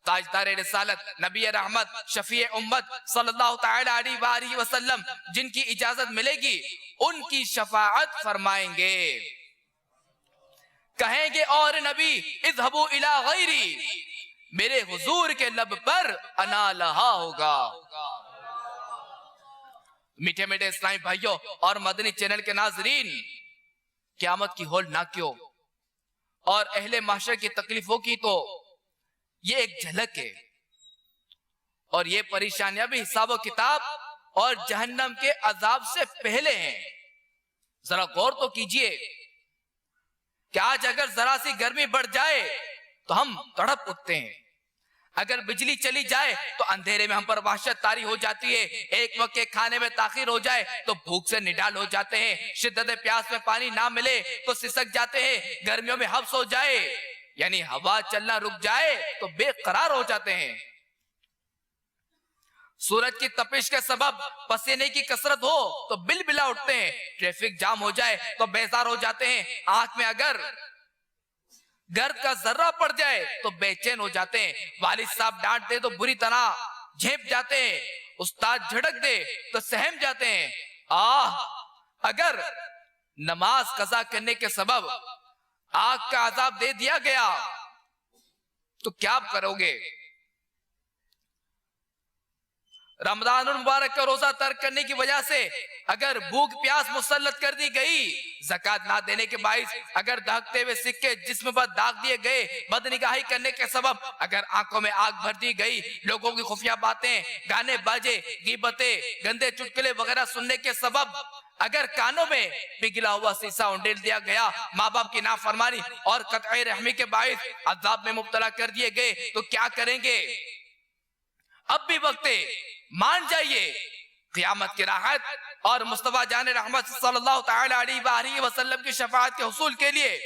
تاجدار رسالت، نبی رحمت، شفیع امت صلی اللہ تعالی علیہ وآلہ وسلم جن کی اجازت ملے گی ان کی شفاعت فرمائیں گے. کہیں گے اور نبی اذهبوا الی غیری، میرے حضور کے لب پر انا لہا ہوگا. میٹھے میٹھے اسلامی بھائیوں اور مدنی چینل کے ناظرین، قیامت کی ہولناکیوں اور اہل محشر کی تکلیفوں کی تو یہ ایک جھلک ہے، اور یہ پریشانیاں بھی حساب و کتاب اور جہنم کے عذاب سے پہلے ہیں. ذرا غور تو کیجئے کہ آج اگر ذرا سی گرمی بڑھ جائے تو ہم تڑپ اٹھتے ہیں، اگر بجلی چلی جائے تو اندھیرے میں ہم پر وحشت طاری ہو جاتی ہے، ایک وقت کے کھانے میں تاخیر ہو جائے تو بھوک سے نڈال ہو جاتے ہیں، شدت پیاس میں پانی نہ ملے تو سسک جاتے ہیں، گرمیوں میں حبس ہو جائے یعنی ہوا چلنا رک جائے تو بے قرار ہو جاتے ہیں، سورج کی تپش کے سبب پسینے کی کثرت ہو تو بل بلا اٹھتے ہیں، ٹریفک جام ہو جائے تو بیزار ہو جاتے ہیں، آنکھ میں اگر گرد کا ذرہ پڑ جائے تو بے چین ہو جاتے ہیں، والد صاحب ڈانٹ دے تو بری طرح جھیپ جاتے ہیں، استاد جھڑک دے تو سہم جاتے ہیں. اگر نماز قضا کرنے کے سبب آگ کا عذاب دے دیا گیا تو کیا کرو گے؟ رمضان المبارک کا روزہ ترک کرنے کی وجہ سے اگر بھوک پیاس مسلط کر دی گئی، زکوٰۃ نہ دینے کے باعث اگر دہکتے ہوئے سکے جسم پر داغ دیے گئے، بدنگاہی کرنے کے سبب اگر آنکھوں میں آگ بھر دی گئی، لوگوں کی خفیہ باتیں، گانے باجے، غیبتیں، گندے چٹکلے وغیرہ سننے کے سبب اگر کانوں میں پگھلا ہوا سیسا انڈیل دیا گیا، ماں باپ کی نافرمانی اور قطع رحمی کے باعث عذاب میں مبتلا کر دیے گئے تو کیا کریں گے؟ اب بھی وقت مان جائیے، قیامت کی راحت اور مصطفیٰ جان رحمت صلی اللہ تعالی علیہ وآلہ وسلم کی شفاعت کے حصول کے لیے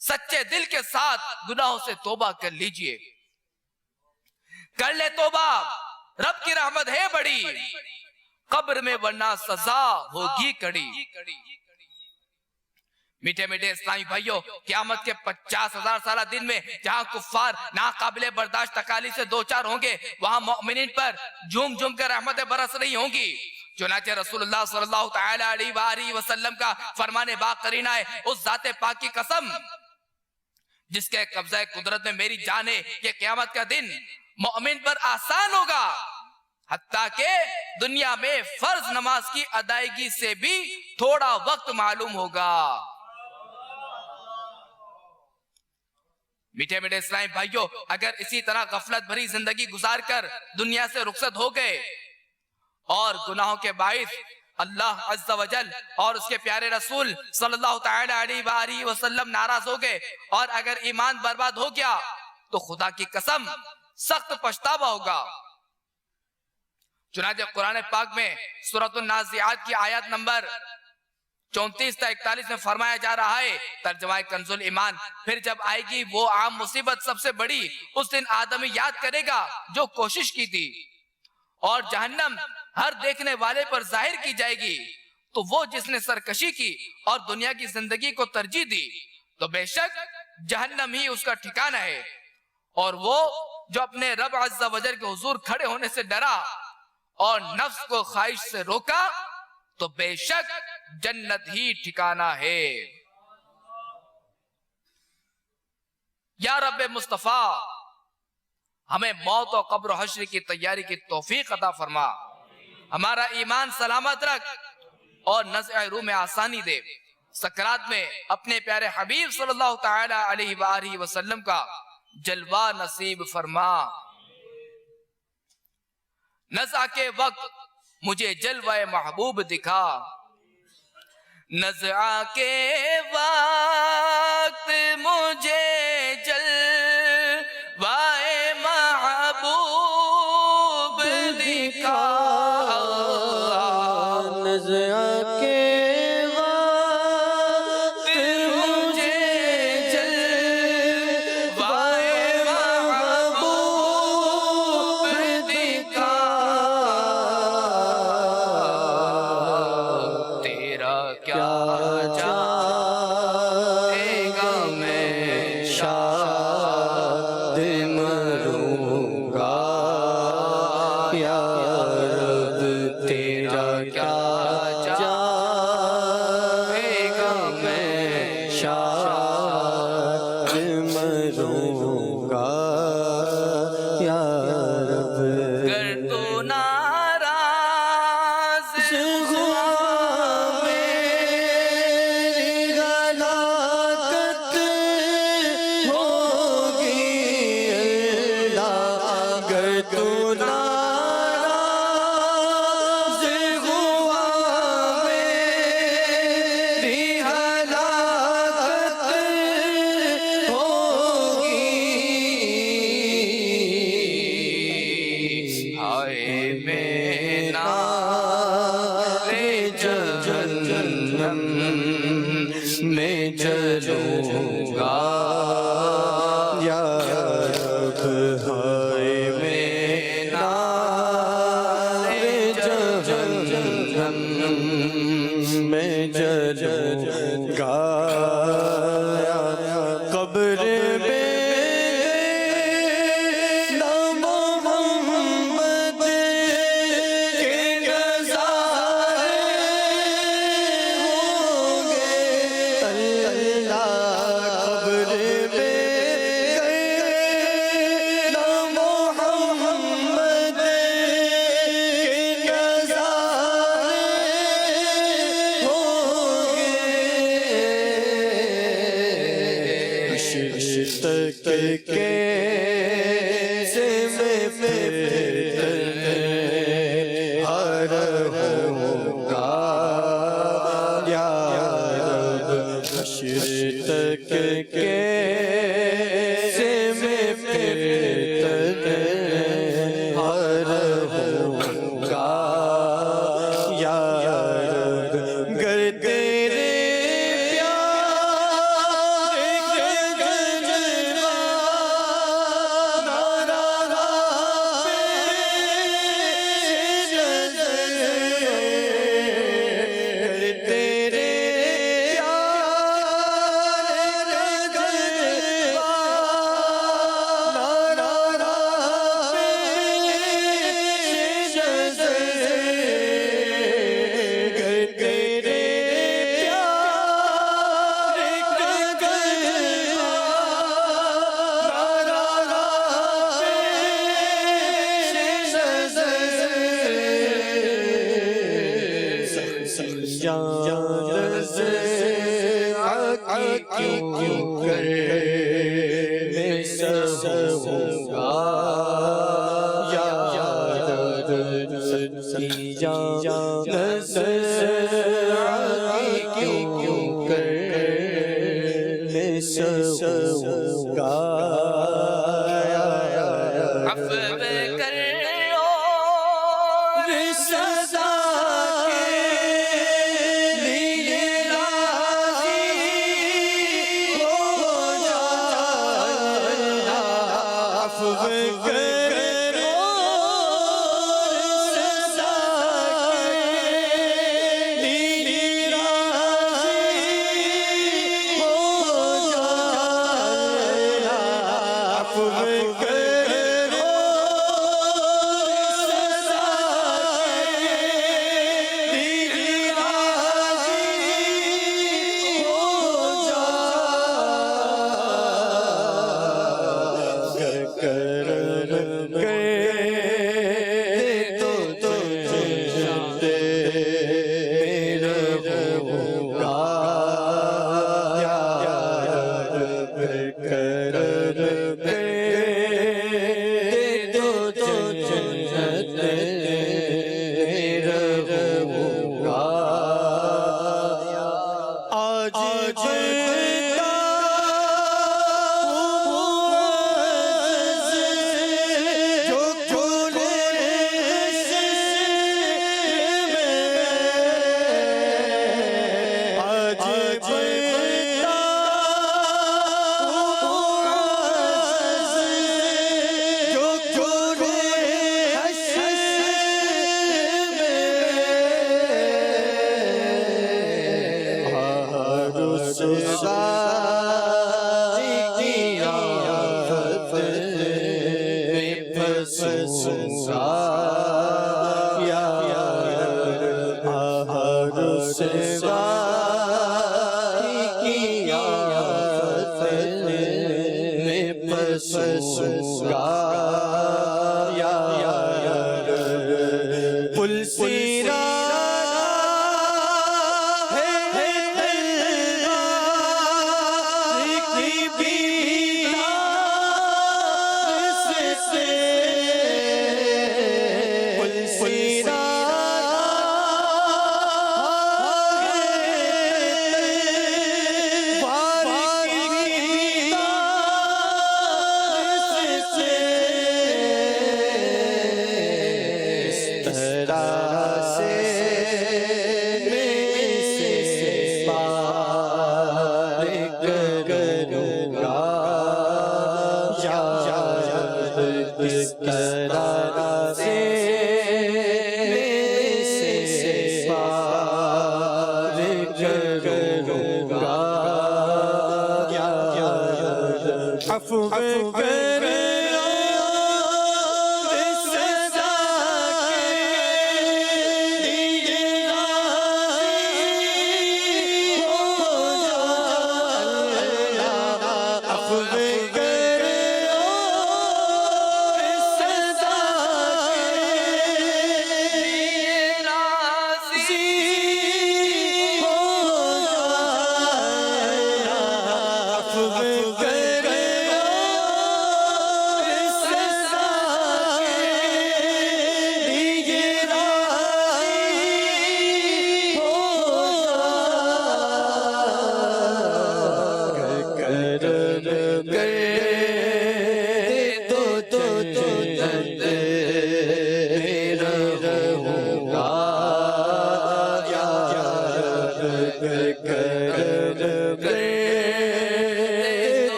سچے دل کے ساتھ گناہوں سے توبہ کر لیجئے. کر لے توبہ، رب کی رحمت ہے بڑی، قبر میں ورنہ سزا ہوگی کڑی. میٹھے میٹھے اسلامی بھائیوں، قیامت کے 50,000 سالہ دن میں جہاں کفار ناقابل برداشت تکالیف سے دوچار ہوں گے، وہاں مومنین پر جھوم جھوم کر رحمتیں برس رہی ہوں گی۔ چنانچہ رسول اللہ صلی اللہ تعالی علیہ وآلہ وسلم کا فرمان باقرینہ ہے، اس ذات پاک کی قسم جس کے قبضہ قدرت میں میری جان ہے، یہ قیامت کا دن مومن پر آسان ہوگا، حتیٰ کہ دنیا میں فرض نماز کی ادائیگی سے بھی تھوڑا وقت معلوم ہوگا۔ میٹھے میٹھے اسلامی بھائیوں، اگر اسی طرح غفلت بھری زندگی گزار کر دنیا سے رخصت ہو گئے اور گناہوں کے باعث اللہ عز و جل اور اس کے پیارے رسول صلی اللہ تعالی علیہ وآلہ وسلم ناراض ہو گئے اور اگر ایمان برباد ہو گیا تو خدا کی قسم سخت پچھتاوا ہوگا۔ چنانچہ قرآن پاک میں سورۃ النازعات کی آیت نمبر 34 تا 41 میں فرمایا جا رہا ہے، ترجمہ کنز الایمان، پھر جب آئے گی وہ عام مصیبت سب سے بڑی، اس دن آدمی یاد کرے گا جو کوشش کی تھی، اور جہنم ہر دیکھنے والے پر ظاہر کی جائے گی، تو وہ جس نے سرکشی کی اور دنیا کی زندگی کو ترجیح دی تو بے شک جہنم ہی اس کا ٹھکانہ ہے، اور وہ جو اپنے رب عز و جل کے حضور کھڑے ہونے سے ڈرا اور نفس کو خواہش سے روکا تو بے شک جنت ہی ٹھکانہ ہے۔ یا رب مصطفیٰ، ہمیں موت و قبر و حشر کی تیاری کی توفیق عطا فرما، ہمارا ایمان سلامت رکھ اور نزع روح میں آسانی دے، سکرات میں اپنے پیارے حبیب صلی اللہ تعالی علیہ وآلہ وسلم کا جلوہ نصیب فرما۔ نزع کے وقت مجھے جلوہ محبوب دکھا، نزع کے وقت مجھے جلوہ محبوب دکھا، نزع کے وقت مجھے جلوہ محبوب دکھا، تیرا کیا جائے گا میں شاد مروں گا یا رب، تیرا کیا جائے گا میں شاد مروں گا یا رب، گر تو ناراض ہوا میری ہلاکت ہوگی اللہ، گر تو ناراض ہوا میری ہلاکت ہوگی، ہائے میں نارے جہنم میں جلوں گا یا رب، ہائے میں نارے جہنم میں جلوں گا، قبر میں نہ محمد کے نظارے ہوں گے اللہ، قبر میں نہ محمد کے نظارے ہوں گے، تک کے سے میں ہر ہوں گا یا رب، تک کے سے میں ہر ہوں گا یا رب، گر تیرے کیوں کر میں سہوں یاد سچی جان کیوں کر میں سہوں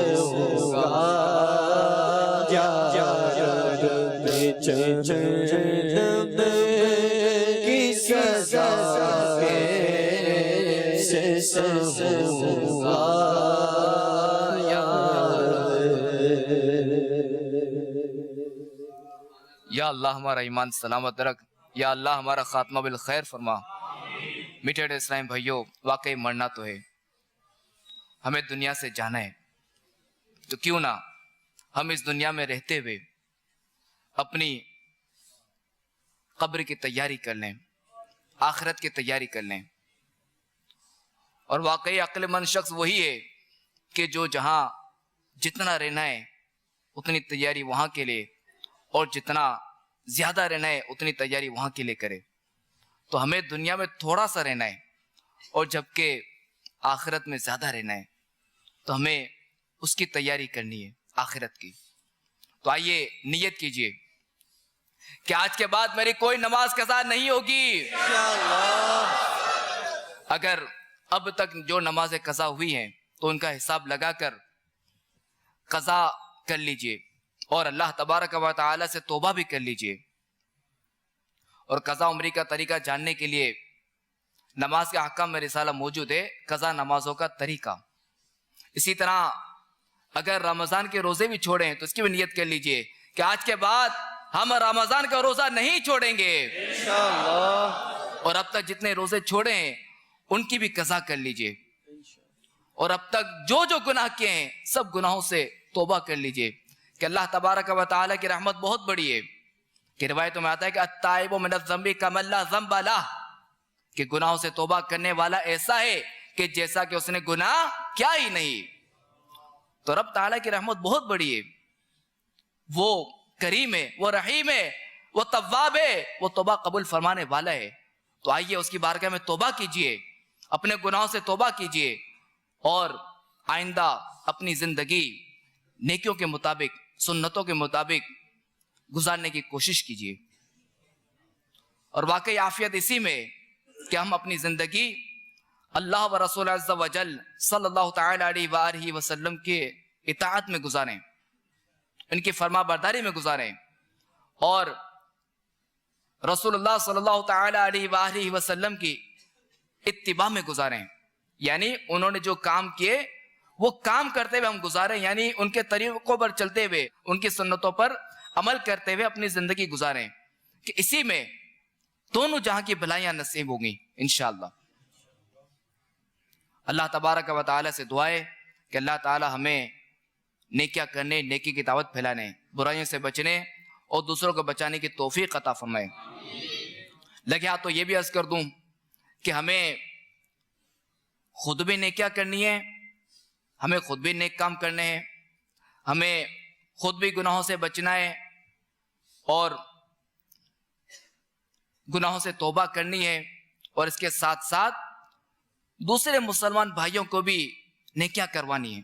ہوگا جہنم کی سزا کیسے ہوگا یا اللہ ہمارا ایمان سلامت رکھ، یا اللہ ہمارا خاتمہ بالخیر فرما۔ میٹھے اسلام بھائیوں، واقعی مرنا تو ہے، ہمیں دنیا سے جانا ہے، تو کیوں نہ ہم اس دنیا میں رہتے ہوئے اپنی قبر کی تیاری کر لیں، آخرت کی تیاری کر لیں۔ اور واقعی عقل مند شخص وہی ہے کہ جو جہاں جتنا رہنا ہے اتنی تیاری وہاں کے لیے، اور جتنا زیادہ رہنا ہے اتنی تیاری وہاں کے لیے کرے۔ تو ہمیں دنیا میں تھوڑا سا رہنا ہے، اور جبکہ آخرت میں زیادہ رہنا ہے، تو ہمیں اس کی تیاری کرنی ہے آخرت کی۔ تو آئیے نیت کیجئے کہ آج کے بعد میری کوئی نماز قضا نہیں ہوگی۔ اگر اب تک جو نمازیں قضا ہوئی ہیں تو ان کا حساب لگا کر قضا کر لیجئے، اور اللہ تبارک و تعالی سے توبہ بھی کر لیجئے۔ اور قضا عمری کا طریقہ جاننے کے لیے نماز کے احکام میں رسالہ موجود ہے، قضا نمازوں کا طریقہ۔ اسی طرح اگر رمضان کے روزے بھی چھوڑیں تو اس کی بھی نیت کر لیجئے کہ آج کے بعد ہم رمضان کا روزہ نہیں چھوڑیں گے، اور اب تک جتنے روزے چھوڑے ہیں ان کی بھی قضا کر لیجئے، اور اب تک جو جو گناہ کیے ہیں سب گناہوں سے توبہ کر لیجئے کہ اللہ تبارک و تعالی کی رحمت بہت بڑی ہے۔ کہ روایتوں میں آتا ہے کہ التائب من الذنب کمن لا ذنب لہ، کہ گناہوں سے توبہ کرنے والا ایسا ہے کہ جیسا کہ اس نے گناہ کیا ہی نہیں۔ تو رب تعالیٰ کی رحمت بہت بڑی ہے، وہ کریم ہے، وہ رحیم ہے، وہ تواب ہے، وہ توبہ قبول فرمانے والا ہے۔ تو آئیے اس کی بارگاہ میں توبہ کیجئے، اپنے گناہوں سے توبہ کیجئے، اور آئندہ اپنی زندگی نیکیوں کے مطابق، سنتوں کے مطابق گزارنے کی کوشش کیجئے۔ اور واقعی عافیت اسی میں کہ ہم اپنی زندگی اللہ و رسول عز و جل صلی اللہ تعالی علیہ وآلہ وسلم کے اطاعت میں گزاریں، ان کی فرما برداری میں گزاریں، اور رسول اللہ صلی اللہ تعالی علیہ وآلہ وسلم کی اتباع میں گزاریں، یعنی انہوں نے جو کام کیے وہ کام کرتے ہوئے ہم گزاریں، یعنی ان کے طریقوں پر چلتے ہوئے، ان کی سنتوں پر عمل کرتے ہوئے اپنی زندگی گزاریں، کہ اسی میں دونوں جہاں کی بھلائیاں نصیب ہوں گی انشاءاللہ۔ اللہ تبارک و تعالی سے دعا ہے کہ اللہ تعالی ہمیں نیکیاں کرنے، نیکی کی دعوت پھیلانے، برائیوں سے بچنے اور دوسروں کو بچانے کی توفیق عطا فرمائے۔ لگے ہاتھ تو یہ بھی عرض کر دوں کہ ہمیں خود بھی نیکیاں کرنی ہے، ہمیں خود بھی نیک کام کرنے ہیں، ہمیں خود بھی گناہوں سے بچنا ہے، اور گناہوں سے توبہ کرنی ہے، اور اس کے ساتھ ساتھ دوسرے مسلمان بھائیوں کو بھی نیکیاں کروانی ہے۔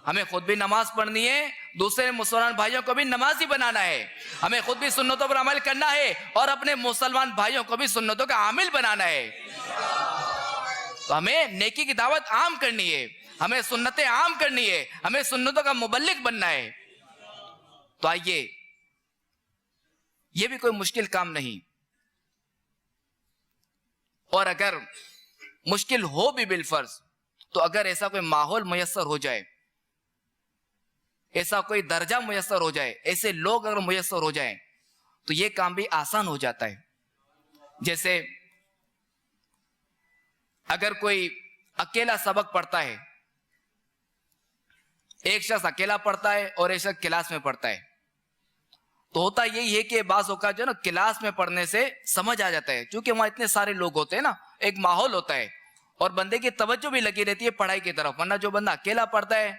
ہمیں خود بھی نماز پڑھنی ہے، دوسرے مسلمان بھائیوں کو بھی نمازی بنانا ہے، ہمیں خود بھی سنتوں پر عمل کرنا ہے، اور اپنے مسلمان بھائیوں کو بھی سنتوں کا عامل بنانا ہے۔ تو ہمیں نیکی کی دعوت عام کرنی ہے، ہمیں سنتیں عام کرنی ہے، ہمیں سنتوں کا مبلغ بننا ہے۔ تو آئیے، یہ بھی کوئی مشکل کام نہیں، اور اگر مشکل ہو بھی بالفرض تو اگر ایسا کوئی ماحول میسر ہو جائے، ایسا کوئی درجہ میسر ہو جائے، ایسے لوگ اگر میسر ہو جائیں تو یہ کام بھی آسان ہو جاتا ہے۔ جیسے اگر کوئی اکیلا سبق پڑھتا ہے، ایک شخص اکیلا پڑھتا ہے اور ایک شخص کلاس میں پڑھتا ہے، تو ہوتا یہی ہے کہ بعض اوقات جو ہے نا کلاس میں پڑھنے سے سمجھ آ جاتا ہے، چونکہ وہاں اتنے سارے لوگ ہوتے ہیں نا، ایک ماحول ہوتا ہے، اور بندے کی توجہ بھی لگی رہتی ہے پڑھائی کی طرف۔ ورنہ جو بندہ اکیلا پڑھتا ہے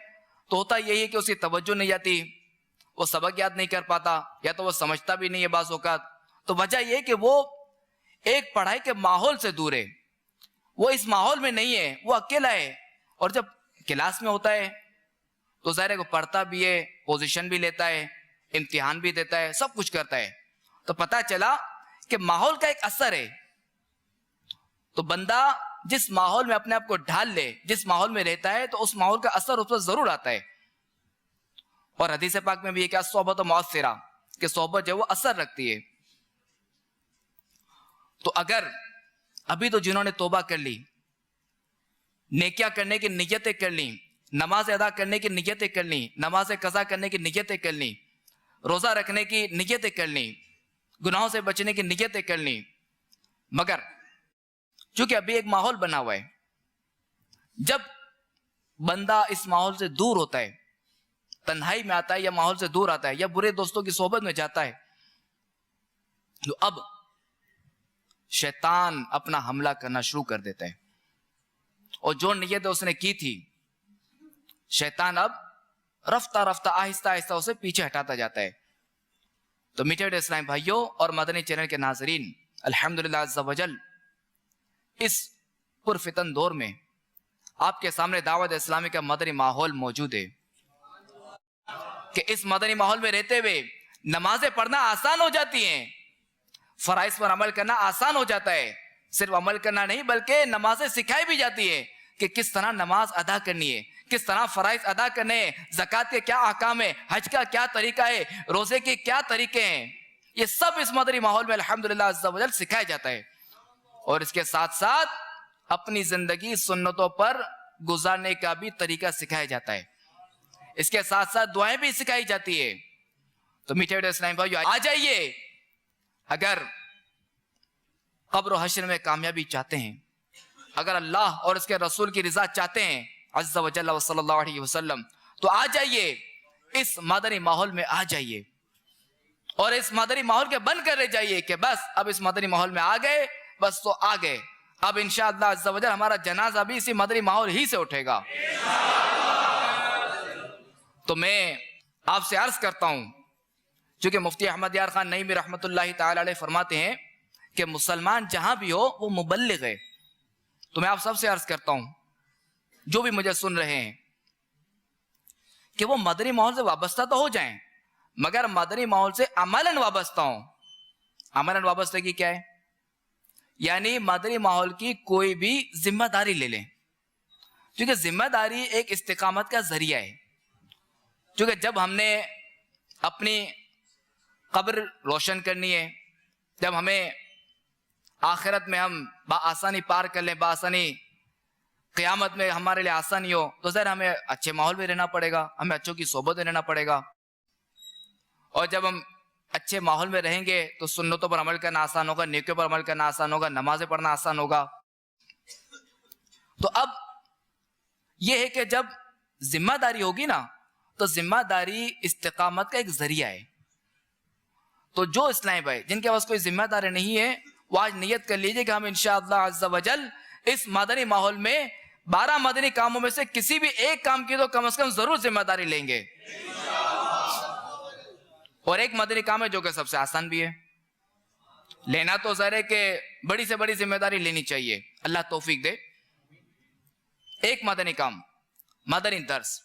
تو ہوتا یہی ہے کہ اس کی توجہ نہیں جاتی، وہ سبق یاد نہیں کر پاتا، یا تو وہ سمجھتا بھی نہیں ہے بعض اوقات۔ تو وجہ یہ ہے کہ وہ ایک پڑھائی کے ماحول سے دور ہے، وہ اس ماحول میں نہیں ہے، وہ اکیلا ہے۔ اور جب کلاس میں ہوتا ہے تو ظاہر ہے کہ پڑھتا بھی ہے، پوزیشن بھی لیتا ہے، امتحان بھی دیتا ہے، سب کچھ کرتا ہے۔ تو پتہ چلا کہ ماحول کا ایک اثر ہے۔ تو بندہ جس ماحول میں اپنے آپ کو ڈھال لے، جس ماحول میں رہتا ہے تو اس ماحول کا اثر اس پر ضرور آتا ہے. اور حدیث پاک میں بھی یہ کہ صحبت مؤثرہ، کہ صحبت جو وہ اثر رکھتی ہے. تو اگر ابھی تو جنہوں نے توبہ کر لی، نیکیاں کرنے کی نیتیں کر لیں، نماز ادا کرنے کی نیتیں کر لیں، نماز قضا کرنے کی نیتیں کر لیں، روزہ رکھنے کی نیتیں کر لیں، گناہوں سے بچنے کی نیتیں کر لیں، مگر چونکہ ابھی ایک ماحول بنا ہوا ہے، جب بندہ اس ماحول سے دور ہوتا ہے، تنہائی میں آتا ہے یا ماحول سے دور آتا ہے یا برے دوستوں کی صحبت میں جاتا ہے، تو اب شیطان اپنا حملہ کرنا شروع کر دیتا ہے. اور جو نیت اس نے کی تھی، شیطان اب رفتہ رفتہ آہستہ آہستہ اسے پیچھے ہٹاتا جاتا ہے. تو میٹھے میٹھے اسلام بھائیوں اور مدنی چینل کے ناظرین، الحمدللہ عز و جل اس پرفتن دور میں آپ کے سامنے دعوت اسلامی کا مدنی ماحول موجود ہے کہ اس مدنی ماحول میں رہتے ہوئے نمازیں پڑھنا آسان ہو جاتی ہیں، فرائض پر عمل کرنا آسان ہو جاتا ہے. صرف عمل کرنا نہیں بلکہ نمازیں سکھائی بھی جاتی ہے کہ کس طرح نماز ادا کرنی ہے، کس طرح فرائض ادا کرنے ہیں، زکوٰۃ کے کیا احکام ہے، حج کا کیا طریقہ ہے، روزے کے کیا طریقے ہیں. یہ سب اس مدنی ماحول میں الحمدللہ عز و جل سکھایا جاتا ہے. اور اس کے ساتھ ساتھ اپنی زندگی سنتوں پر گزارنے کا بھی طریقہ سکھایا جاتا ہے. اس کے ساتھ ساتھ دعائیں بھی سکھائی جاتی ہے. تو میٹھے میٹھے اسلامی بھائیو آ جائیے، اگر قبر و حشر میں کامیابی چاہتے ہیں، اگر اللہ اور اس کے رسول کی رضا چاہتے ہیں عز و جل و صلی اللہ علیہ وسلم، تو آ جائیے، اس مدنی ماحول میں آ جائیے اور اس مدنی ماحول کے بن کر رہ جائیے کہ بس اب اس مدنی ماحول میں آ گئے، بس تو آ گئے. اب انشاءاللہ عز و جل ہمارا جنازہ بھی اسی مدنی ماحول ہی سے اٹھے گا. تو میں آپ سے عرض کرتا ہوں، چونکہ مفتی احمد یار خان نعیمی رحمت اللہ تعالی علیہ فرماتے ہیں کہ مسلمان جہاں بھی ہو وہ مبلغ ہے. تو میں آپ سب سے عرض کرتا ہوں جو بھی مجھے سن رہے ہیں کہ وہ مدنی ماحول سے وابستہ تو ہو جائیں، مگر مدنی ماحول سے عملاً وابستہ ہوں. عملاً وابستگی کیا ہے؟ یعنی مدنی ماحول کی کوئی بھی ذمہ داری لے لیں، کیونکہ ذمہ داری ایک استقامت کا ذریعہ ہے. کیونکہ جب ہم نے اپنی قبر روشن کرنی ہے، جب ہمیں آخرت میں ہم بآسانی پار کر لیں، بآسانی قیامت میں ہمارے لیے آسانی ہو، تو ظاہر ہمیں اچھے ماحول میں رہنا پڑے گا، ہمیں اچھوں کی صحبت میں رہنا پڑے گا. اور جب ہم اچھے ماحول میں رہیں گے تو سنتوں پر عمل کرنا آسان ہوگا، نیکیوں پر عمل کرنا آسان ہوگا، نمازیں پڑھنا آسان ہوگا. تو اب یہ ہے کہ جب ذمہ داری ہوگی نا، تو ذمہ داری استقامت کا ایک ذریعہ ہے. تو جو اسلام بھائی جن کے پاس کوئی ذمہ داری نہیں ہے، وہ آج نیت کر لیجئے کہ ہم انشاءاللہ عز و جل اس مدنی ماحول میں 12 مدنی کاموں میں سے کسی بھی ایک کام کی تو کم از کم ضرور ذمہ داری لیں گے. اور ایک مدنی کام ہے جو کہ سب سے آسان بھی ہے لینا، تو ظاہر ہے کہ بڑی سے بڑی ذمہ داری لینی چاہیے، اللہ توفیق دے. ایک مدنی کام، مدنی درس.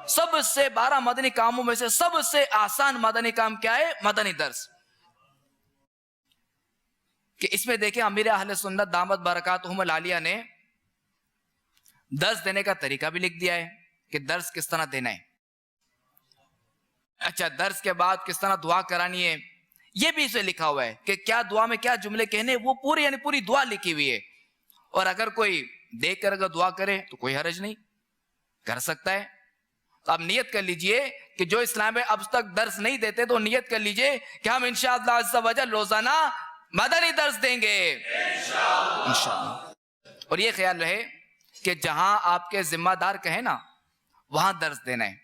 سب سے 12 مدنی کاموں میں سے سب سے آسان مدنی کام کیا ہے؟ مدنی درس. کہ اس میں دیکھیں امیر اہل سنت دامت برکاتہم العالیہ نے درس دینے کا طریقہ بھی لکھ دیا ہے کہ درس کس طرح دینا ہے. اچھا، درس کے بعد کس طرح دعا کرانی ہے یہ بھی اسے لکھا ہوا ہے کہ کیا دعا میں کیا جملے کہنے، وہ پوری یعنی پوری دعا لکھی ہوئی ہے. اور اگر کوئی دیکھ کر اگر دعا کرے تو کوئی حرج نہیں، کر سکتا ہے. تو آپ نیت کر لیجئے کہ جو اسلام میں اب تک درس نہیں دیتے تو نیت کر لیجئے کہ ہم انشاءاللہ عز و جل روزانہ مدنی درس دیں گے انشاءاللہ. اور یہ خیال رہے کہ جہاں آپ کے ذمہ دار کہیں نا وہاں درس دینا ہے.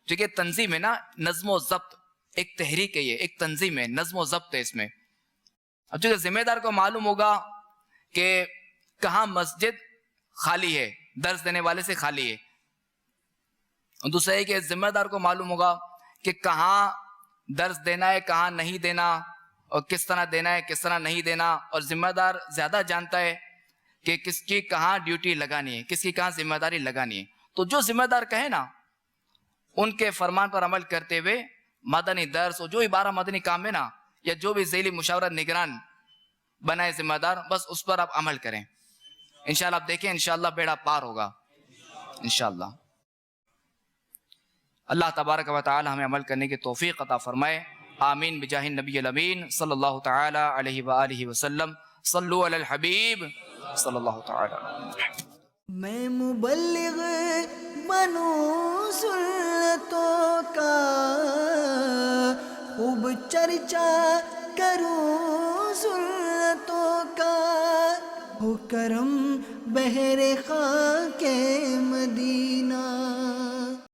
کیونکہ تنظیم ہے نا، نظم و ضبط ایک تحریک ہے، یہ ایک تنظیم ہے، نظم و ضبط ہے اس میں. اب چونکہ ذمہ دار کو معلوم ہوگا کہ کہاں مسجد خالی ہے، درس دینے والے سے خالی ہے. دوسرا ہے کہ ذمہ دار کو معلوم ہوگا کہ کہاں درس دینا ہے، کہاں نہیں دینا، اور کس طرح دینا ہے، کس طرح نہیں دینا. اور ذمہ دار زیادہ جانتا ہے کہ کس کی کہاں ڈیوٹی لگانی ہے، کس کی کہاں ذمہ داری لگانی ہے. تو جو ذمہ دار کہے نا ان کے فرمان پر عمل کرتے ہوئے مدنی درس اور جو بھی 12 مدنی کام ہے نا، یا جو بھی ذیلی مشاورت نگران بنائے ذمہ دار، بس اس پر آپ عمل کریں، انشاءاللہ آپ دیکھیں انشاءاللہ بیڑا پار ہوگا انشاءاللہ۔ اللہ تبارک و تعالی ہمیں عمل کرنے کی توفیق عطا فرمائے، آمین بجاہ النبی الامین صلی اللہ تعالی علیہ وآلہ وسلم۔ صلو علی الحبیب صلی اللہ تعالی علیہ وسلم۔ میں مبلغ بنوں سنتوں کا، خوب چرچا کروں سنتوں کا، ہو کرم بہر خاک